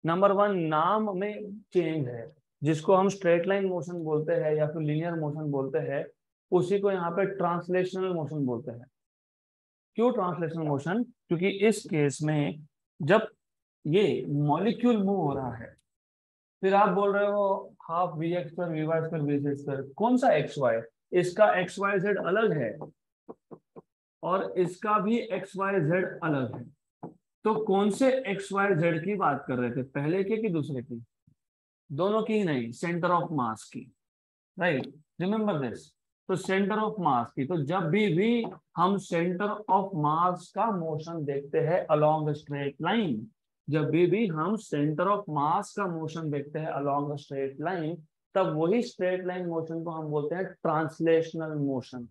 नंबर वन नाम में चेंज है, जिसको हम स्ट्रेट लाइन मोशन बोलते हैं या फिर लीनियर मोशन बोलते हैं, उसी को यहाँ पे ट्रांसलेशनल मोशन बोलते हैं। क्यों ट्रांसलेशनल मोशन, क्योंकि इस केस में जब ये मॉलिक्यूल मूव हो रहा है फिर आप बोल रहे हो half v x square v y square v z square, कौन सा एक्स वाई? इसका एक्स वाई जेड अलग है और इसका भी एक्स वाई जेड अलग है। तो कौन से एक्स वाई जेड की बात कर रहे थे, पहले के कि दूसरे की? दोनों की ही नहीं, सेंटर ऑफ मास की, राइट? Remember this. तो सेंटर ऑफ मास की, तो जब भी हम सेंटर ऑफ मास का मोशन देखते हैं अलोंग स्ट्रेट लाइन, जब भी हम सेंटर ऑफ मास का मोशन देखते हैं अलोंग स्ट्रेट लाइन, तब वही स्ट्रेट लाइन मोशन को हम बोलते हैं ट्रांसलेशनल मोशन।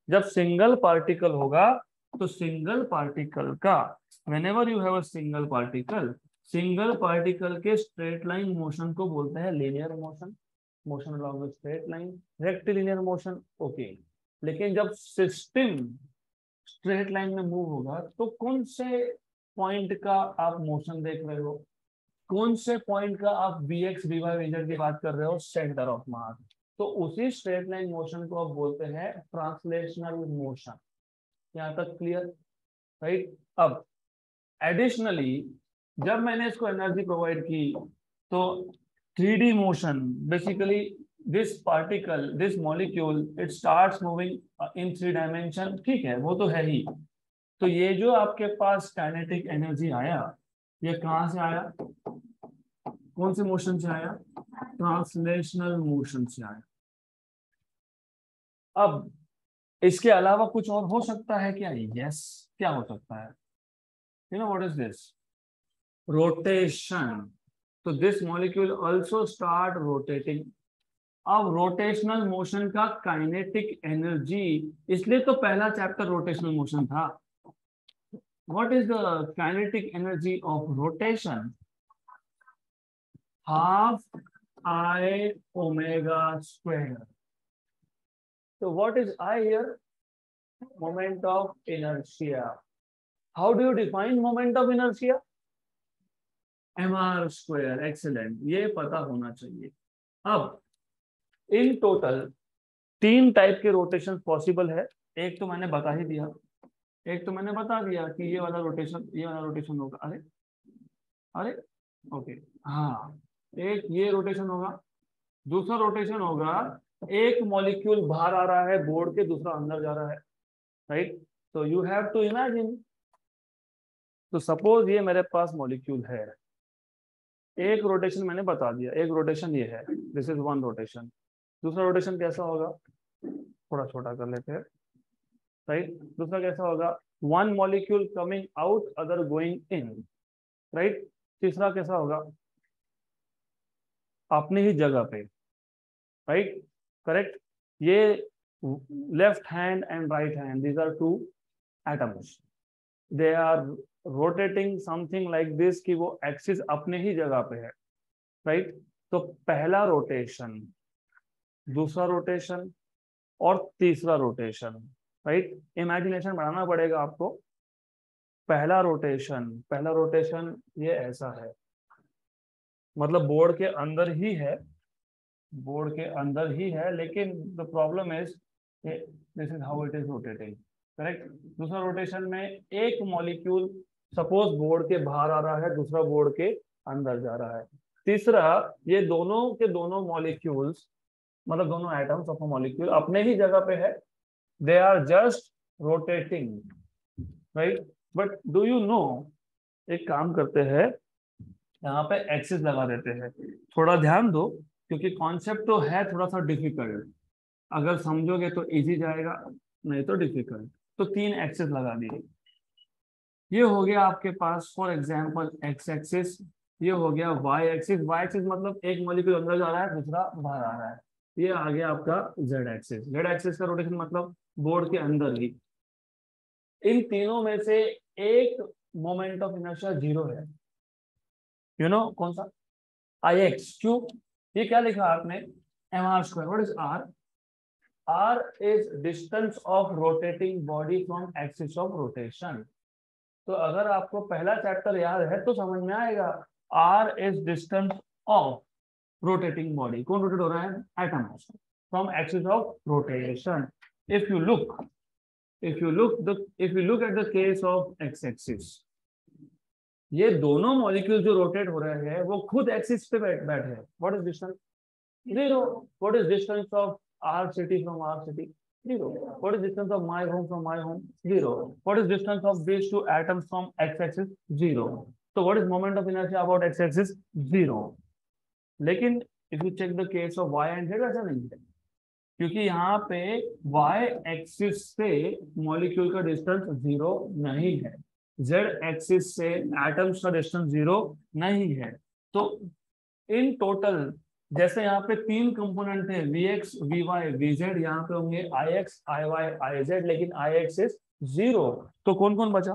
जब सिंगल पार्टिकल होगा तो सिंगल पार्टिकल का, whenever you have a single particle के स्ट्रेट लाइन मोशन को बोलते हैं linear motion, motion along straight line, rectilinear motion, okay. लेकिन जब सिस्टम स्ट्रेट लाइन में मूव होगा तो कौन से पॉइंट का आप मोशन देख रहे हो, कौन से पॉइंट का आप v x v y v z की बात कर रहे हो? Center of mass. तो उसी स्ट्रेट लाइन मोशन को आप बोलते हैं ट्रांसलेशनल मोशन। यहाँ तक क्लियर, राइट? अब एडिशनली जब मैंने इसको एनर्जी प्रोवाइड की तो 3D motion, basically this particle this molecule it starts moving in 3 dimension, ठीक है, वो तो है ही। तो ये जो आपके पास काइनेटिक एनर्जी आया, ये कहाँ से आया, कौन से मोशन से आया? ट्रांसलेशनल मोशन से आया। अब इसके अलावा कुछ और हो सकता है क्या? यस, क्या हो सकता है? You know what is this? Rotation. तो this molecule also start rotating. अब रोटेशनल मोशन का काइनेटिक एनर्जी, इसलिए तो पहला चैप्टर रोटेशनल मोशन था। What is the kinetic energy of rotation? Half I omega square. So what is I here? Moment of inertia. How do you define moment of inertia? mr square. Excellent. ये पता होना चाहिए। अब in total 3 type के rotation possible है। एक तो मैंने बता ही दिया, एक तो मैंने बता दिया कि ये वाला रोटेशन होगा। अरे अरे ओके, हाँ, एक ये रोटेशन होगा। दूसरा रोटेशन होगा, एक मॉलिक्यूल बाहर आ रहा है बोर्ड के, दूसरा अंदर जा रहा है, राइट? तो यू हैव टू इमेजिन, तो सपोज ये मेरे पास मॉलिक्यूल है, एक रोटेशन मैंने बता दिया, एक रोटेशन ये है, दिस इज वन रोटेशन। दूसरा रोटेशन कैसा होगा, थोड़ा छोटा कर लेते हैं, राइट? दूसरा कैसा होगा, one molecule coming out other going in, right? तीसरा कैसा होगा, अपनी ही जगह पे, राइट? करेक्ट। ये left hand and right hand, these are two atoms, they are rotating something like this, कि वो एक्सिस अपने ही जगह पे है, राइट? तो पहला रोटेशन, दूसरा रोटेशन और तीसरा रोटेशन, राइट? इमेजिनेशन बढ़ाना पड़ेगा आपको। पहला रोटेशन ये ऐसा है, मतलब बोर्ड के अंदर ही है, बोर्ड के अंदर ही है, लेकिन the problem is this is how it is rotating, correct? दूसरा रोटेशन में एक मॉलिक्यूल सपोज बोर्ड के बाहर आ रहा है, दूसरा बोर्ड के अंदर जा रहा है। तीसरा, ये दोनों के दोनों मॉलिक्यूल्स, मतलब दोनों एटम्स ऑफ अ मॉलिक्यूल अपने ही जगह पे है, they are just rotating, right? But do you know, एक काम करते हैं, यहाँ पे एक्सिस लगा देते हैं। थोड़ा ध्यान दो, क्योंकि कॉन्सेप्ट तो है थोड़ा सा डिफिकल्ट, अगर समझोगे तो इजी जाएगा, नहीं तो डिफिकल्ट। तो 3 एक्सिस लगा दिए। ये हो गया आपके पास फॉर एग्जांपल एक्स एक्सिस, ये हो गया वाई एक्सिस। वाई एक्सिस मतलब एक मॉलिक्यूल अंदर जा रहा है, दूसरा बाहर आ रहा है। ये आ गया आपका जेड एक्सिस। जेड एक्सिस का रोटेशन मतलब बोर्ड के अंदर ही। इन तीनों में से एक मोमेंट ऑफ इनर्शिया 0 है, यू नो कौन सा? I x. क्यों? ये क्या लिखा आपने, M R square. What is R? R is distance of rotating body from axis of rotation. तो अगर आपको पहला चैप्टर याद है तो समझ में आएगा। R is distance of rotating body. कौन रोटेट हो रहा है? Atom, from axis of rotation. If you look at the case of x-axis, ये दोनों मॉलिक्यूल जो रोटेट हो रहे हैं वो खुद एक्सिस पे बैठे हैं. What is distance? Zero. What is distance of our city from our city? Zero. What is distance of my home from my home? Zero. What is distance of these two atoms from x axis? Zero. तो what is moment of inertia about x axis? Zero. लेकिन if you check the case of y and z, ऐसा नहीं है, क्योंकि यहाँ पे y axis से molecule का डिस्टेंस जीरो नहीं है, z एक्सिस से एटम्स का डिस्टेंस जीरो नहीं है. तो इन टोटल जैसे यहाँ पे तीन कंपोनेंट थे vx, vy, vz, यहाँ पे होंगे ix, iy, iz, लेकिन ix इज जीरो. तो कौन कौन बचा?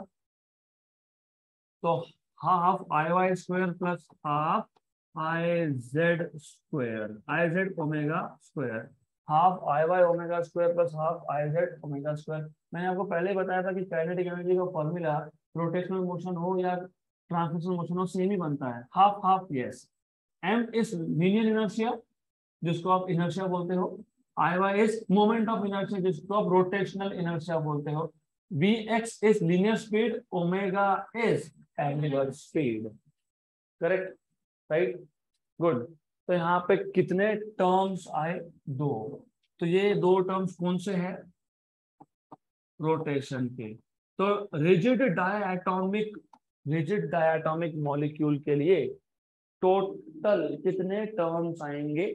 तो half iy square plus half iz square, iz omega square, half iy omega square plus half iz omega square. मैंने आपको पहले ही बताया था कि काइनेटिक एनर्जी का फॉर्मूला रोटेशनल मोशन हो या ट्रांसलेशनल मोशन हो सेम ही बनता है, half half. Yes. m is linear inertia जिसको आप इनर्शिया बोलते हो, iy is moment of inertia जिसको आप रोटेशनल इनर्शिया बोलते हो, vx is linear speed, omega is angular speed. Correct? Right? Good. तो यहाँ पे कितने टर्म्स आए? दो. तो ये दो टर्म्स कौन से हैं? रोटेशन के. तो रिजिड डायटोमिक मॉलिक्यूल के लिए टोटल कितने टर्म्स आएंगे?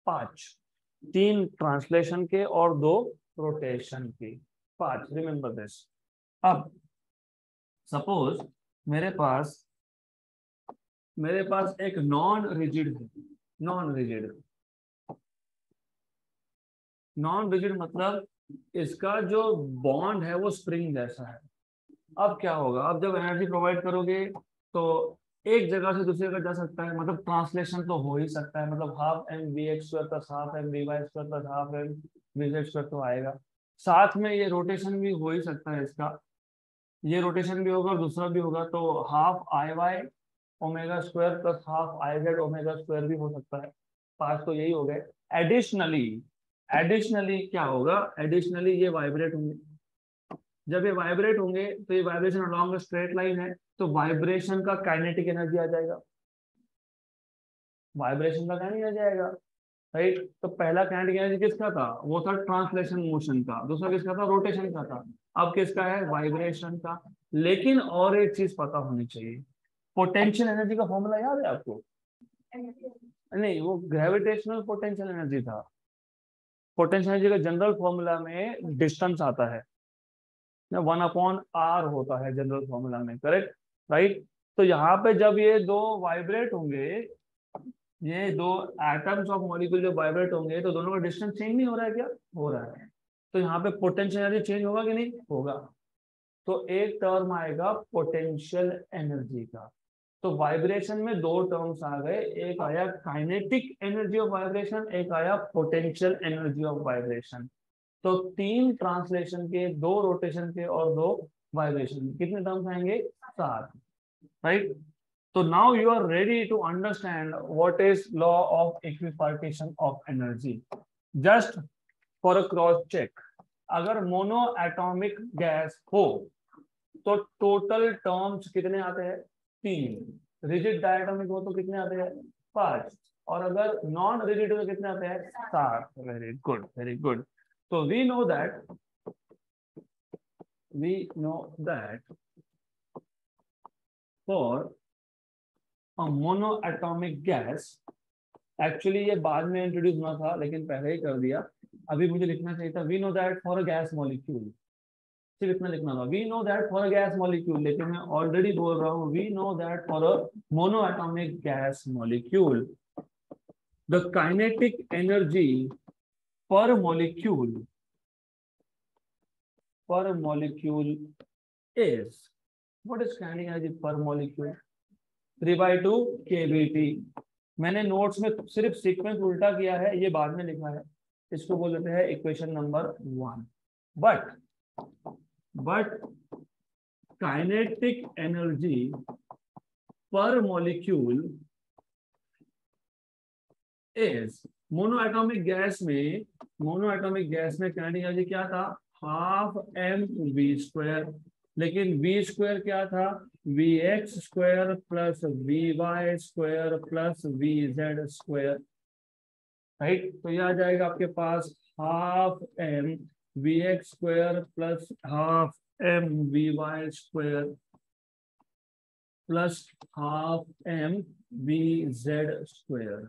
5. 3 ट्रांसलेशन के और 2 रोटेशन के. 5. Remember this. अब सपोज मेरे पास एक नॉन रिजिड है. नॉन रिजिड मतलब इसका जो बॉन्ड है वो स्प्रिंग जैसा है. अब क्या होगा? अब जब एनर्जी प्रोवाइड करोगे तो एक जगह से दूसरी जगह जा सकता है, मतलब ट्रांसलेशन तो हो ही सकता है, मतलब half M v x square plus half M v y square plus half M v z square तो आएगा. साथ में ये रोटेशन भी हो ही सकता है इसका, ये रोटेशन भी होगा और दूसरा भी होगा, तो half I y omega square plus half I z omega square भी हो सकता है. 5 तो यही हो गए. एडिशनली एडिशनली क्या होगा? एडिशनली ये वाइब्रेट होंगे. जब ये वाइब्रेट होंगे तो ये वाइब्रेशन अलोंग स्ट्रेट लाइन है, तो वाइब्रेशन का काइनेटिक एनर्जी आ जाएगा. वाइब्रेशन का काइनेटिक आ जाएगा. राइट? तो पहला काइनेटिक एनर्जी किसका था? वो था ट्रांसलेशन मोशन का. दूसरा किसका था? रोटेशन का था. अब किसका है? वाइब्रेशन का. लेकिन और एक चीज पता होनी चाहिए, पोटेंशियल एनर्जी का फॉर्मूला याद है आपको? नहीं, वो ग्रेविटेशनल पोटेंशियल एनर्जी था. पोटेंशियल एनर्जी का जनरल फॉर्मूला में डिस्टेंस आता है, 1/r होता है जनरल फॉर्मूला में. करेक्ट? राइट? तो यहाँ पे जब ये दो वाइब्रेट होंगे, ये दो एटम्स ऑफ मॉलिक्यूल जब वाइब्रेट होंगे तो दोनों का डिस्टेंस चेंज नहीं हो रहा है क्या? हो रहा है. तो यहाँ पे पोटेंशियल एनर्जी चेंज होगा कि नहीं होगा? तो एक टर्म आएगा पोटेंशियल एनर्जी का. तो वाइब्रेशन में 2 टर्म्स आ गए, एक आया काइनेटिक एनर्जी ऑफ वाइब्रेशन, एक आया पोटेंशियल एनर्जी ऑफ वाइब्रेशन. तो 3 ट्रांसलेशन के, 2 रोटेशन के और 2 वाइब्रेशन के. कितने टर्म्स आएंगे? 7. राइट? तो now you are ready to understand what is law of equipartition of energy. Just for a cross check, अगर मोनो एटॉमिक गैस हो तो टोटल टर्म्स कितने आते हैं? 3. रिजिड डायटोमिक हो तो कितने आते हैं? 5. और अगर नॉन रिजिड हो तो कितने आते हैं? 7. Very good, very good. So we know that for a monoatomic gas, actually ये बाद में इंट्रोड्यूस हुआ था लेकिन पहले ही कर दिया, अभी मुझे लिखना चाहिए था. we know that for a gas molecule, सिर्फ इतना लिखना था. we know that for a gas molecule, लेकिन मैं ऑलरेडी बोल रहा हूँ we know that for a monoatomic gas molecule the kinetic energy per molecule is, what is kinetic energy per molecule? 3/2 kBT. मैंने नोट्स में सिर्फ सीक्वेंस उल्टा किया है, ये बाद में लिखा है. इसको बोल देते हैं equation number 1. But kinetic energy per molecule is, monoatomic gas में काइनेटिक एनर्जी क्या था? हाफ एम वी स्क्वायर लेकिन वी स्क्वायर क्या था, v x square plus v y square plus v z square, right. तो यह आ जाएगा आपके पास half M v x square plus half M v y square plus half M v z square,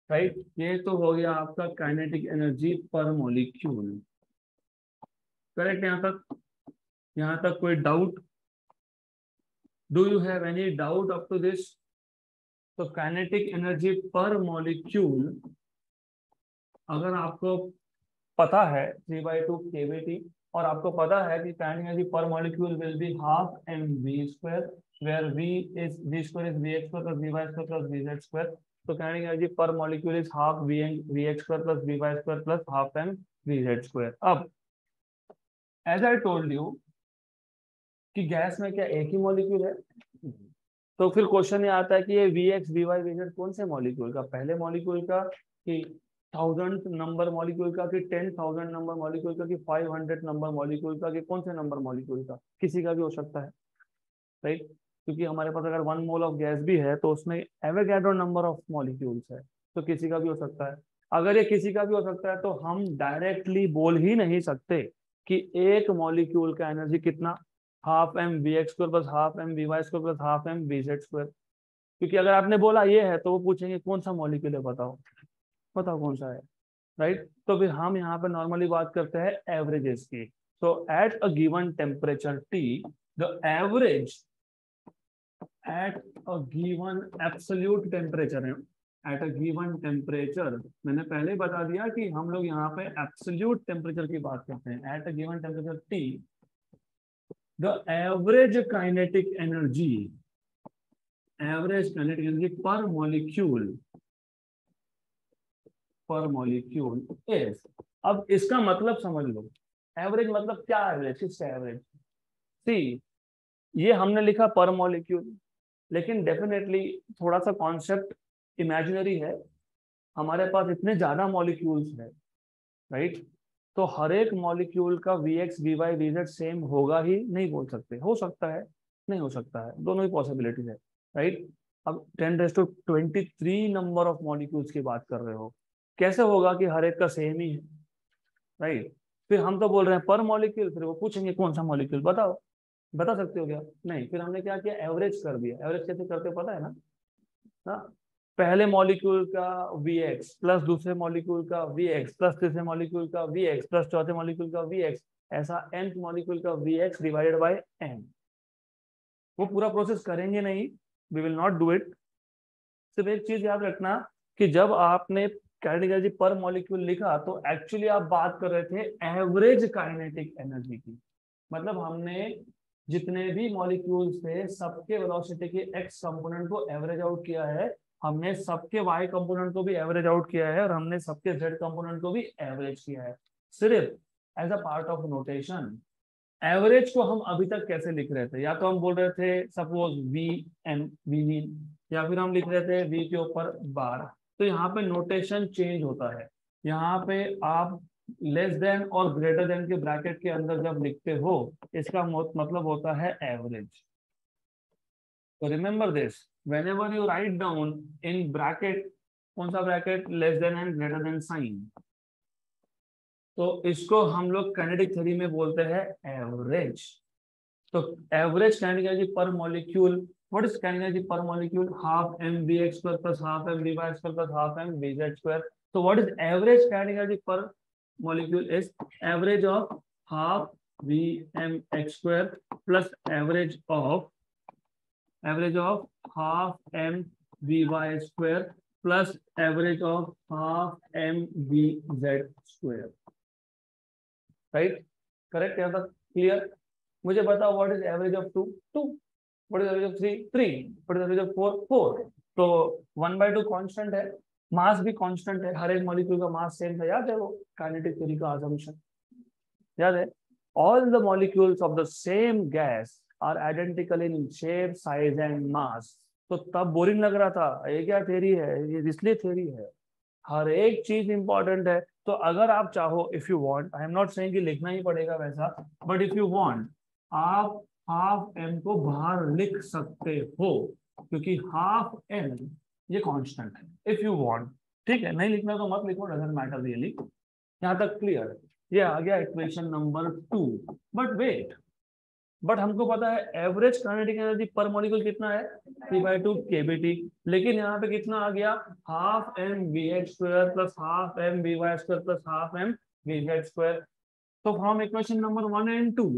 right. ये तो हो गया आपका kinetic energy per molecule. Correct. यहाँ तक कोई doubt? Do you have any doubt up to this? तो kinetic energy per molecule अगर आपको पता है 3/2 केवीटी, और आपको पता है कि kinetic energy per molecule will be half M v square, where v square is v x square plus v y square plus v z square. तो kinetic energy per molecule is half v x square plus v y square plus half M v z square. अब as I told you कि gas में क्या एक ही molecule है, तो फिर question ये आता है कि ये v x v y v z कौन से मॉलिक्यूल का, पहले मॉलिक्यूल का कि 1000 नंबर मॉलिक्यूल का कि 10,000 नंबर मॉलिक्यूल का कि 500 नंबर मॉलिक्यूल का कि कौन से नंबर मॉलिक्यूल का, किसी का भी हो सकता है, राइट। क्योंकि हमारे पास अगर 1 मोल ऑफ गैस भी है तो उसमें एवोगैड्रो नंबर ऑफ मॉलिक्यूल्स है, तो किसी का भी हो सकता है। अगर ये किसी का भी हो सकता है तो हम डायरेक्टली बोल ही नहीं सकते कि एक मॉलिक्यूल का एनर्जी कितना, half M v x square plus half M v y square plus half M v z square. क्योंकि अगर आपने बोला ये है तो वो पूछेंगे कौन सा मॉलिक्यूल है, बताओ बताओ कौन सा है, राइट। तो फिर हम यहाँ पे नॉर्मली बात करते हैं एवरेजेस की। तो at a given temperature T, the average at a given absolute temperature है, एट अ गिवन टेम्परेचर, मैंने पहले ही बता दिया कि हम लोग यहाँ पे एब्सोल्यूट टेम्परेचर की बात करते हैं। At a given temperature T, the average kinetic energy per molecule is, अब इसका मतलब समझ लो, एवरेज मतलब क्या, एवरेज किसका एवरेज, सी ये हमने लिखा पर मॉलिक्यूल, लेकिन डेफिनेटली थोड़ा सा कॉन्सेप्ट इमेजिनरी है, हमारे पास इतने ज्यादा मॉलिक्यूल्स है, राइट। तो हर एक मॉलिक्यूल का v x v y v z same होगा ही नहीं बोल सकते, हो सकता है नहीं हो सकता है, दोनों ही पॉसिबिलिटीज है, राइट। अब 10⁻23 नंबर ऑफ मॉलिक्यूल्स की बात कर रहे हो, कैसे होगा कि हर एक का सेम ही है, राइट। फिर हम तो बोल रहे हैं पर मॉलिक्यूल, फिर वो पूछेंगे कौन सा मॉलिक्यूल बताओ, बता सकते हो क्या, नहीं। फिर हमने क्या किया, एवरेज कर दिया। एवरेज कैसे करते हो पता है ना, हाँ, पहले मॉलिक्यूल का वी एक्स प्लस दूसरे मॉलिक्यूल का वी एक्स प्लस तीसरे मॉलिक्यूल का वी एक्स प्लस चौथे मॉलिक्यूल का वी एक्स, ऐसा nth मॉलिक्यूल का v x divided by n। वो पूरा प्रोसेस करेंगे नहीं, we will not do it. सिर्फ एक चीज याद रखना कि जब आपने काइनेटिक एनर्जी पर मॉलिक्यूल लिखा तो एक्चुअली आप बात कर रहे थे एवरेज काइनेटिक एनर्जी की, मतलब हमने जितने भी मॉलिक्यूल्स थे सबके वेलोसिटी के एक्स कंपोनेंट को एवरेज आउट किया है, हमने सबके वाई कंपोनेंट को भी एवरेज आउट किया है, और हमने सबके जेड कंपोनेंट को भी एवरेज किया है, सिर्फ as a part of notation. Average को हम अभी तक कैसे लिख रहे थे, या तो हम बोल रहे थे suppose v M v mean, या फिर हम लिख रहे थे वी के ऊपर बार। तो यहाँ पे नोटेशन चेंज होता है, यहाँ पे आप लेस देन और ग्रेटर देन के ब्रैकेट के अंदर जब लिखते हो इसका मतलब होता है एवरेज। तो remember this, whenever you write down in bracket, कौन सा bracket, less than and greater than sign, तो इसको हम लोग काइनेटिक थ्योरी में बोलते हैं एवरेज। तो average kinetic energy per molecule, what is kinetic energy per molecule, half M v x square plus half M v y square plus half M v z square. तो what is average kinetic energy per molecule is average of half v m x square plus average of half M v y square plus average of half M v z square, right. Correct, यहाँ तक clear. मुझे बताओ what is average of 2, 2, what is average of 3, 3, what is average of 4, 4। तो 1/2 constant है, मास भी constant है, हर एक molecule का मास सेम था, याद है वो काइनेटिक थ्योरी का असम्पशन, याद है। All the molecules of the same gas are identical in shape size and mass. तो तब बोरिंग लग रहा था, ये क्या थ्योरी है, ये इसलिए थ्योरी है, हर एक चीज इंपॉर्टेंट है। तो अगर आप चाहो, if you want, I am not saying कि लिखना ही पड़ेगा वैसा, बट इफ यू वांट, आप हाफ एम को बाहर लिख सकते हो, क्योंकि हाफ एम ये कांस्टेंट है। इफ यू वांट, ठीक है, नहीं लिखना तो मत लिखो, डजंट मैटर रियली। यहाँ तक क्लियर? ये आ गया equation number 2। But wait, but हमको पता है average kinetic energy per molecule कितना है, 3/2 kBT। लेकिन यहाँ पे कितना आ गया, half M v h square plus half M v y square plus half M v z square. तो from equation number 1 and 2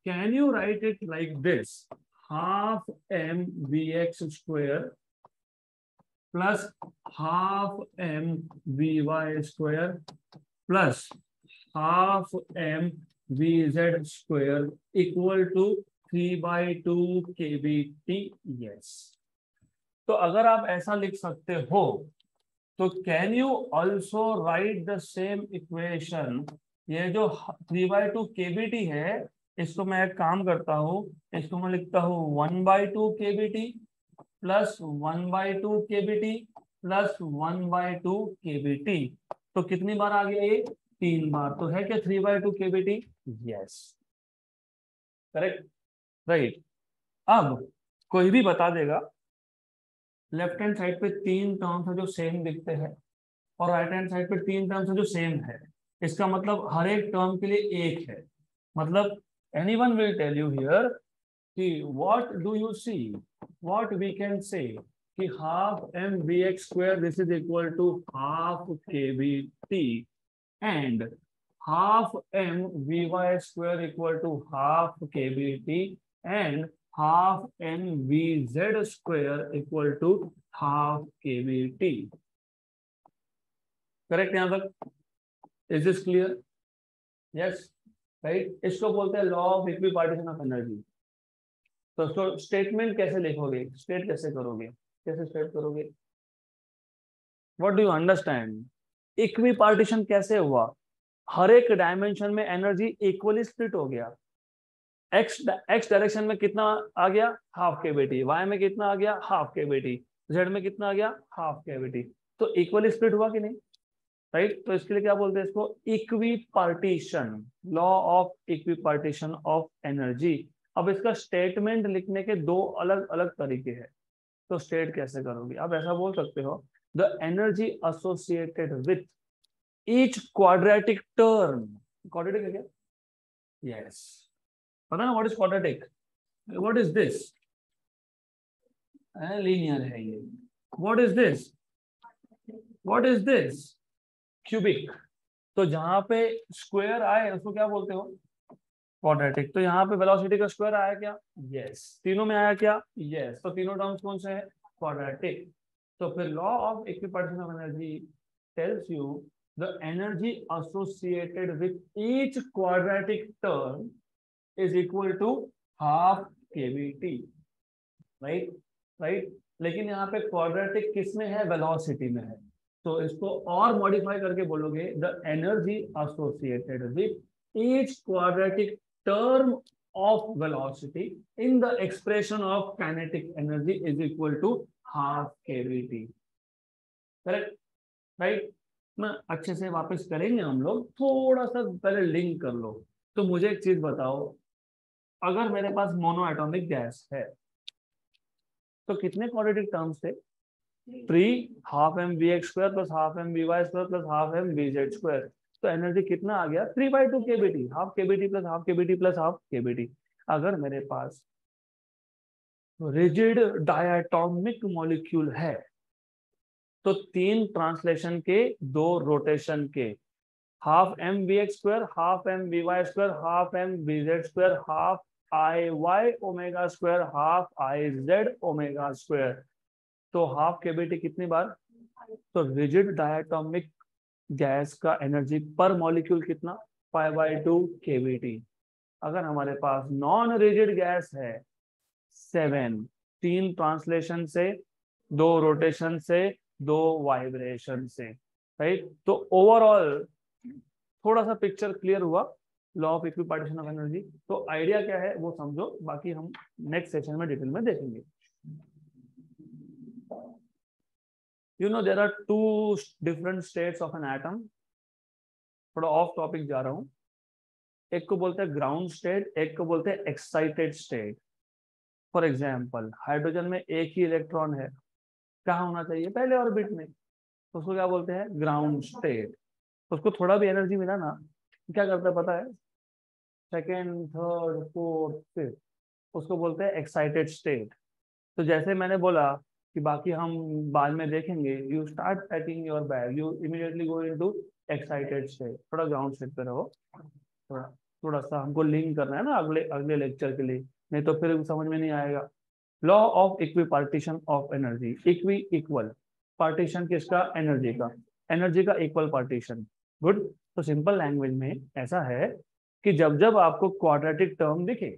can you write it like this, half m vx square plus half m vy square plus half m vz square equal to 3/2 kBT? Yes. तो अगर आप ऐसा लिख सकते हो तो can you also right the same equation? ये जो 3/2 kBT है, इसको मैं एक काम करता हूँ, इसको मैं लिखता हूँ 1/2 kBT plus 1/2 kBT plus 1/2 kBT। तो कितनी बार आ गया ये, 3 बार। तो है क्या 3/2 kBT? Yes, correct, right. अब कोई भी बता देगा लेफ्ट हैंड साइड पे 3 टर्म्स है जो सेम दिखते हैं और राइट हैंड साइड पे 3 टर्म्स है जो सेम है, इसका मतलब हर एक टर्म के लिए एक है। मतलब anyone will tell you here कि what do you see, what we can say कि half M v x square this is equal to half k b t and half M v y square equal to half k b t and half M v z square equal to half k b t. Correct यहाँ तक? Is this clear? Yes, right. इसको बोलते हैं law of equipartition of energy. तो इसको statement कैसे लिखोगे, state कैसे करोगे, कैसे स्टेट करोगे? What do you understand? Equipartition कैसे हुआ? हर एक डायमेंशन में एनर्जी इक्वली स्प्लिट हो गया। एक्स डायरेक्शन में कितना आ गया, हाफ kBT, वाई में कितना आ गया, हाफ kBT, जेड में कितना आ गया, हाफ kBT। तो इक्वली स्प्लिट हुआ कि नहीं, राइट? तो इसके लिए क्या बोलते हैं इसको, equipartition, law of equipartition of energy. अब इसका स्टेटमेंट लिखने के 2 अलग अलग तरीके हैं। तो स्टेट कैसे करोगे? आप ऐसा बोल सकते हो, the energy associated with each quadratic term. Quadratic है क्या? यस, पता ना what is quadratic? What is this? Linear है ये। What is this? What is this? Cubic. तो जहां पे स्क्वायर आए उसको क्या बोलते हो, क्वाड्रेटिक। तो यहाँ पे वेलोसिटी का स्क्वायर आया क्या? यस। तीनों में आया क्या? यस। तो तीनों टर्म्स कौन से हैं, क्वाड्रेटिक। तो फिर law of equipartition of energy tells you the energy associated with each quadratic term is equal to half kBT, right, right. लेकिन यहाँ पे क्वाड्रेटिक किस में है, वेलोसिटी में है। तो इसको और मॉडिफाई करके बोलोगे, the energy associated with each quadratic term of velocity in the expression of kinetic energy is equal to half kBT। Correct, right. मैं अच्छे से वापस करेंगे हम लोग, थोड़ा सा पहले लिंक कर लो। तो मुझे एक चीज बताओ, अगर मेरे पास मोनो एटॉमिक गैस है तो कितने क्वाड्रेटिक टर्म्स थे? 3, half M v x square plus half M v y square plus half M v z square. तो एनर्जी कितना आ गया, 3/2 kBT, half kBT plus half kBT plus half kBT। अगर मेरे पास रिजिड डायटोमिक मॉलिक्यूल है तो 3 translation के 2 rotation के, half M v x square, half M v y square, half M v z square, half I y omega square, half I z omega square. तो half kBT कितनी बार? तो rigid diatomic gas का energy per molecule कितना, 5/2 kBT। अगर हमारे पास non rigid gas है 7, 3 translation से, 2 रोटेशन से, 2 वाइब्रेशन से, राइट। तो ओवरऑल थोड़ा सा पिक्चर क्लियर हुआ law of equipartition of energy. तो आइडिया क्या है वो समझो, बाकी हम नेक्स्ट सेशन में डिटेल में देखेंगे। You know there are 2 different states of an atom. थोड़ा ऑफ टॉपिक जा रहा हूं। एक को बोलते हैं ग्राउंड स्टेट, एक को बोलते हैं excited state. For example hydrogen में एक ही इलेक्ट्रॉन है, कहाँ होना चाहिए, पहले ऑर्बिट में, तो उसको क्या बोलते हैं, ग्राउंड स्टेट। उसको थोड़ा भी एनर्जी मिला ना, क्या करता है पता है, सेकेंड थर्ड फोर्थ फिफ्थ, उसको बोलते हैं एक्साइटेड स्टेट। तो जैसे मैंने बोला कि बाकी हम बाद में देखेंगे, you start packing your bag, you immediately go into excited state. थोड़ा ग्राउंड स्टेट पे रहो, थोड़ा थोड़ा सा हमको लिंक करना है ना अगले अगले लेक्चर के लिए, नहीं तो फिर समझ में नहीं आएगा। Law of equi partition of energy, equi equal, partition किसका, एनर्जी का, एनर्जी का इक्वल पार्टीशन। गुड। तो सिंपल लैंग्वेज में ऐसा है कि जब जब आपको क्वाड्रेटिक टर्म दिखे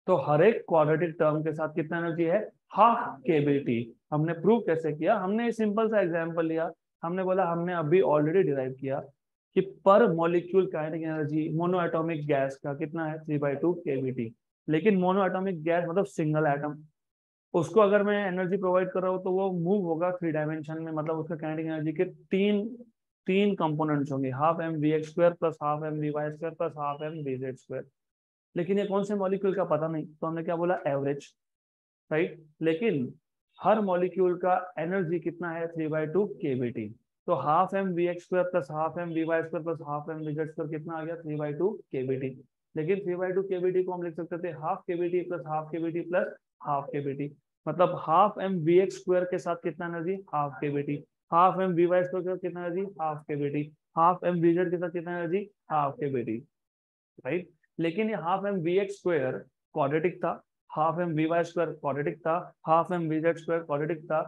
तो हर एक क्वाड्रेटिक टर्म के साथ कितना एनर्जी है, हाफ केबीटी। हमने प्रूव कैसे किया, हमने सिंपल सा एग्जांपल लिया, हमने बोला हमने अभी ऑलरेडी डिराइव किया कि पर molecule kinetic energy mono atomic gas का कितना है 3/2 केबीटी। लेकिन मोनो एटॉमिक गैस मतलब सिंगल एटम, उसको अगर मैं एनर्जी प्रोवाइड कर रहा हूँ तो वो मूव होगा 3 डायमेंशन में, मतलब उसका काइनेटिक एनर्जी के तीन तीन कंपोनेंट्स होंगे, half M v x square plus half M v y square plus half M v z square. लेकिन ये कौन से मॉलिक्यूल का पता नहीं, तो हमने क्या बोला, एवरेज, राइट। लेकिन हर मॉलिक्यूल का एनर्जी कितना है 3/2 केबीटी। तो half M v x square plus half M v y square plus half M v z square कितना आ गया 3/2 केबीटी। लेकिन 3/2 केबीटी को हम लिख सकते थे half k b t plus half k b t plus half k b t. मतलब half M v x square के साथ कितना energy, half k b t. Half M v y square के साथ कितना energy, half k b t. Half M v z के साथ कितना एनर्जी, हाफ केबीटी, राइट। लेकिन ये half M v x square quadratic था, half M v y square quadratic था, half M v z square quadratic था।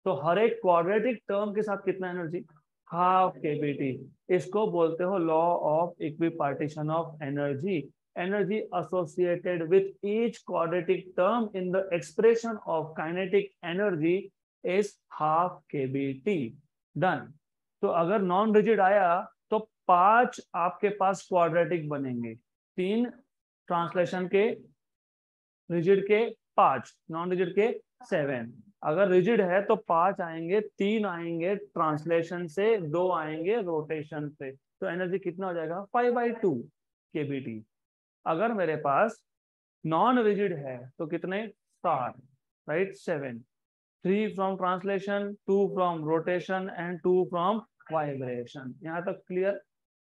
तो हर एक क्वाड्रेटिक टर्म के साथ कितना एनर्जी, हाफ केबीटी। इसको बोलते हो law of equipartition of energy. Energy associated with each quadratic term in the expression of kinetic energy is half KBT. Done. तो अगर नॉन रिजिड आया तो 5 आपके पास क्वाड्रेटिक बनेंगे, 3 ट्रांसलेशन के, रिजिड के 5, नॉन रिजिड के 7। अगर रिजिड है तो 5 आएंगे, 3 आएंगे ट्रांसलेशन से, 2 आएंगे रोटेशन से। तो एनर्जी कितना हो जाएगा 5/2 केबीटी। अगर मेरे पास नॉन रिजिड है तो कितने, 7, right, 7, 3 from translation, 2 from rotation and 2 from vibration. यहाँ तक क्लियर।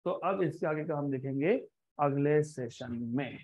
तो अब इसके आगे का हम देखेंगे अगले सेशन में।